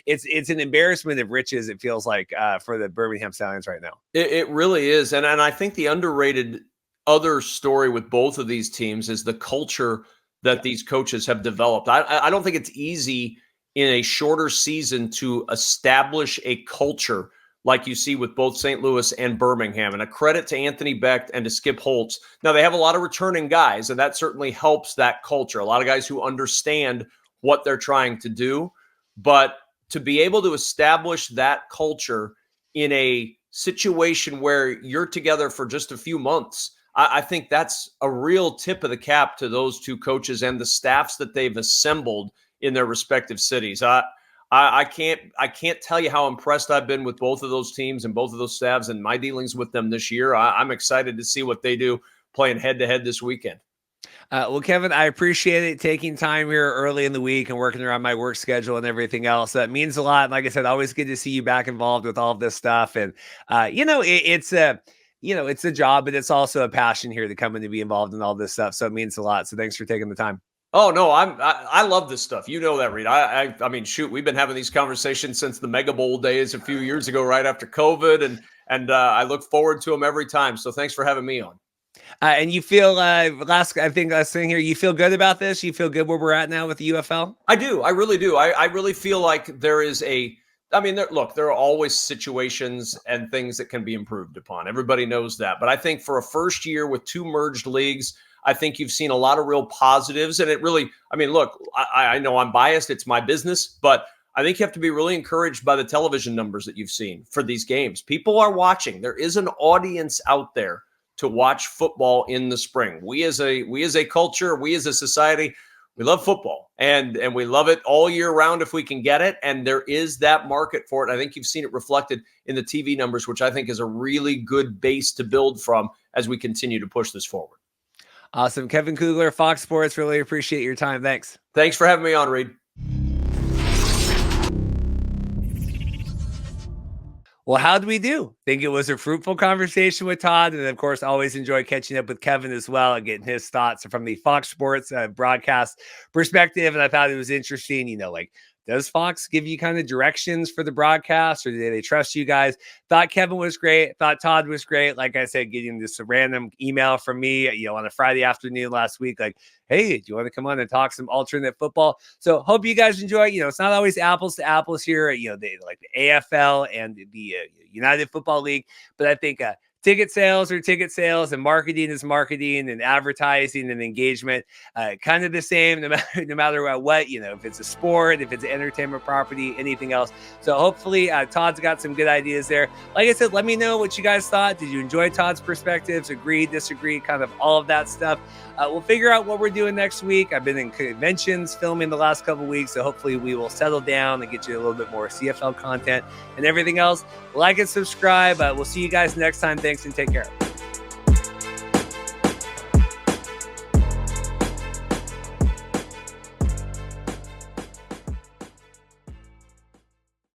[SPEAKER 1] It's an embarrassment of riches, it feels like, for the Birmingham Stallions right now.
[SPEAKER 3] It really is. And I think the underrated other story with both of these teams is the culture that these coaches have developed. I don't think it's easy in a shorter season to establish a culture like you see with both St. Louis and Birmingham. And a credit to Anthony Becht and to Skip Holtz. Now, they have a lot of returning guys, and that certainly helps that culture. A lot of guys who understand what they're trying to do. But to be able to establish that culture in a situation where you're together for just a few months, I think that's a real tip of the cap to those two coaches and the staffs that they've assembled in their respective cities. I can't tell you how impressed I've been with both of those teams and both of those staffs and my dealings with them this year. I'm excited to see what they do playing head to head this weekend.
[SPEAKER 1] Well, Kevin, I appreciate it taking time here early in the week and working around my work schedule and everything else. That means a lot. And like I said, always good to see you back involved with all of this stuff. And, it's a job, but it's also a passion here to come in to be involved in all this stuff. So it means a lot. So thanks for taking the time.
[SPEAKER 3] Oh, no, I love this stuff. You know that, Reed. I mean, shoot, we've been having these conversations since the Mega Bowl days a few years ago, right after COVID. And I look forward to them every time. So thanks for having me on.
[SPEAKER 1] And you feel, last thing here, you feel good about this? You feel good where we're at now with the UFL?
[SPEAKER 3] I do. I really do. I really feel like there is a I mean, there are always situations and things that can be improved upon. Everybody knows that. But I think for a first year with 2 merged leagues, I think you've seen a lot of real positives. And it really, I mean, look, I know I'm biased. It's my business. But I think you have to be really encouraged by the television numbers that you've seen for these games. People are watching. There is an audience out there to watch football in the spring. We as a culture, we as a society, we love football, and we love it all year round if we can get it. And there is that market for it. I think you've seen it reflected in the TV numbers, which I think is a really good base to build from as we continue to push this forward.
[SPEAKER 1] Awesome. Kevin Kugler, Fox Sports. Really appreciate your time. Thanks.
[SPEAKER 3] Thanks for having me on, Reed.
[SPEAKER 1] Well, how'd we do? Think it was a fruitful conversation with Todd. And of course, always enjoy catching up with Kevin as well and getting his thoughts from the Fox Sports broadcast perspective. And I thought it was interesting, like, does Fox give you kind of directions for the broadcast, or do they trust you guys? Thought Kevin was great. Thought Todd was great. Like I said, getting this random email from me, on a Friday afternoon last week, like, hey, do you want to come on and talk some alternate football? So hope you guys enjoy. It's not always apples to apples here. They like the AFL and the United Football League, but I think ticket sales are ticket sales, and marketing is marketing, and advertising and engagement, kind of the same, no matter what, if it's a sport, if it's an entertainment property, anything else. So hopefully Todd's got some good ideas there. Like I said, let me know what you guys thought. Did you enjoy Todd's perspectives? Agree, disagree, kind of all of that stuff. We'll figure out what we're doing next week. I've been in conventions filming the last couple of weeks, so hopefully we will settle down and get you a little bit more CFL content and everything else. Like and subscribe. We'll see you guys next time. Thanks and take care.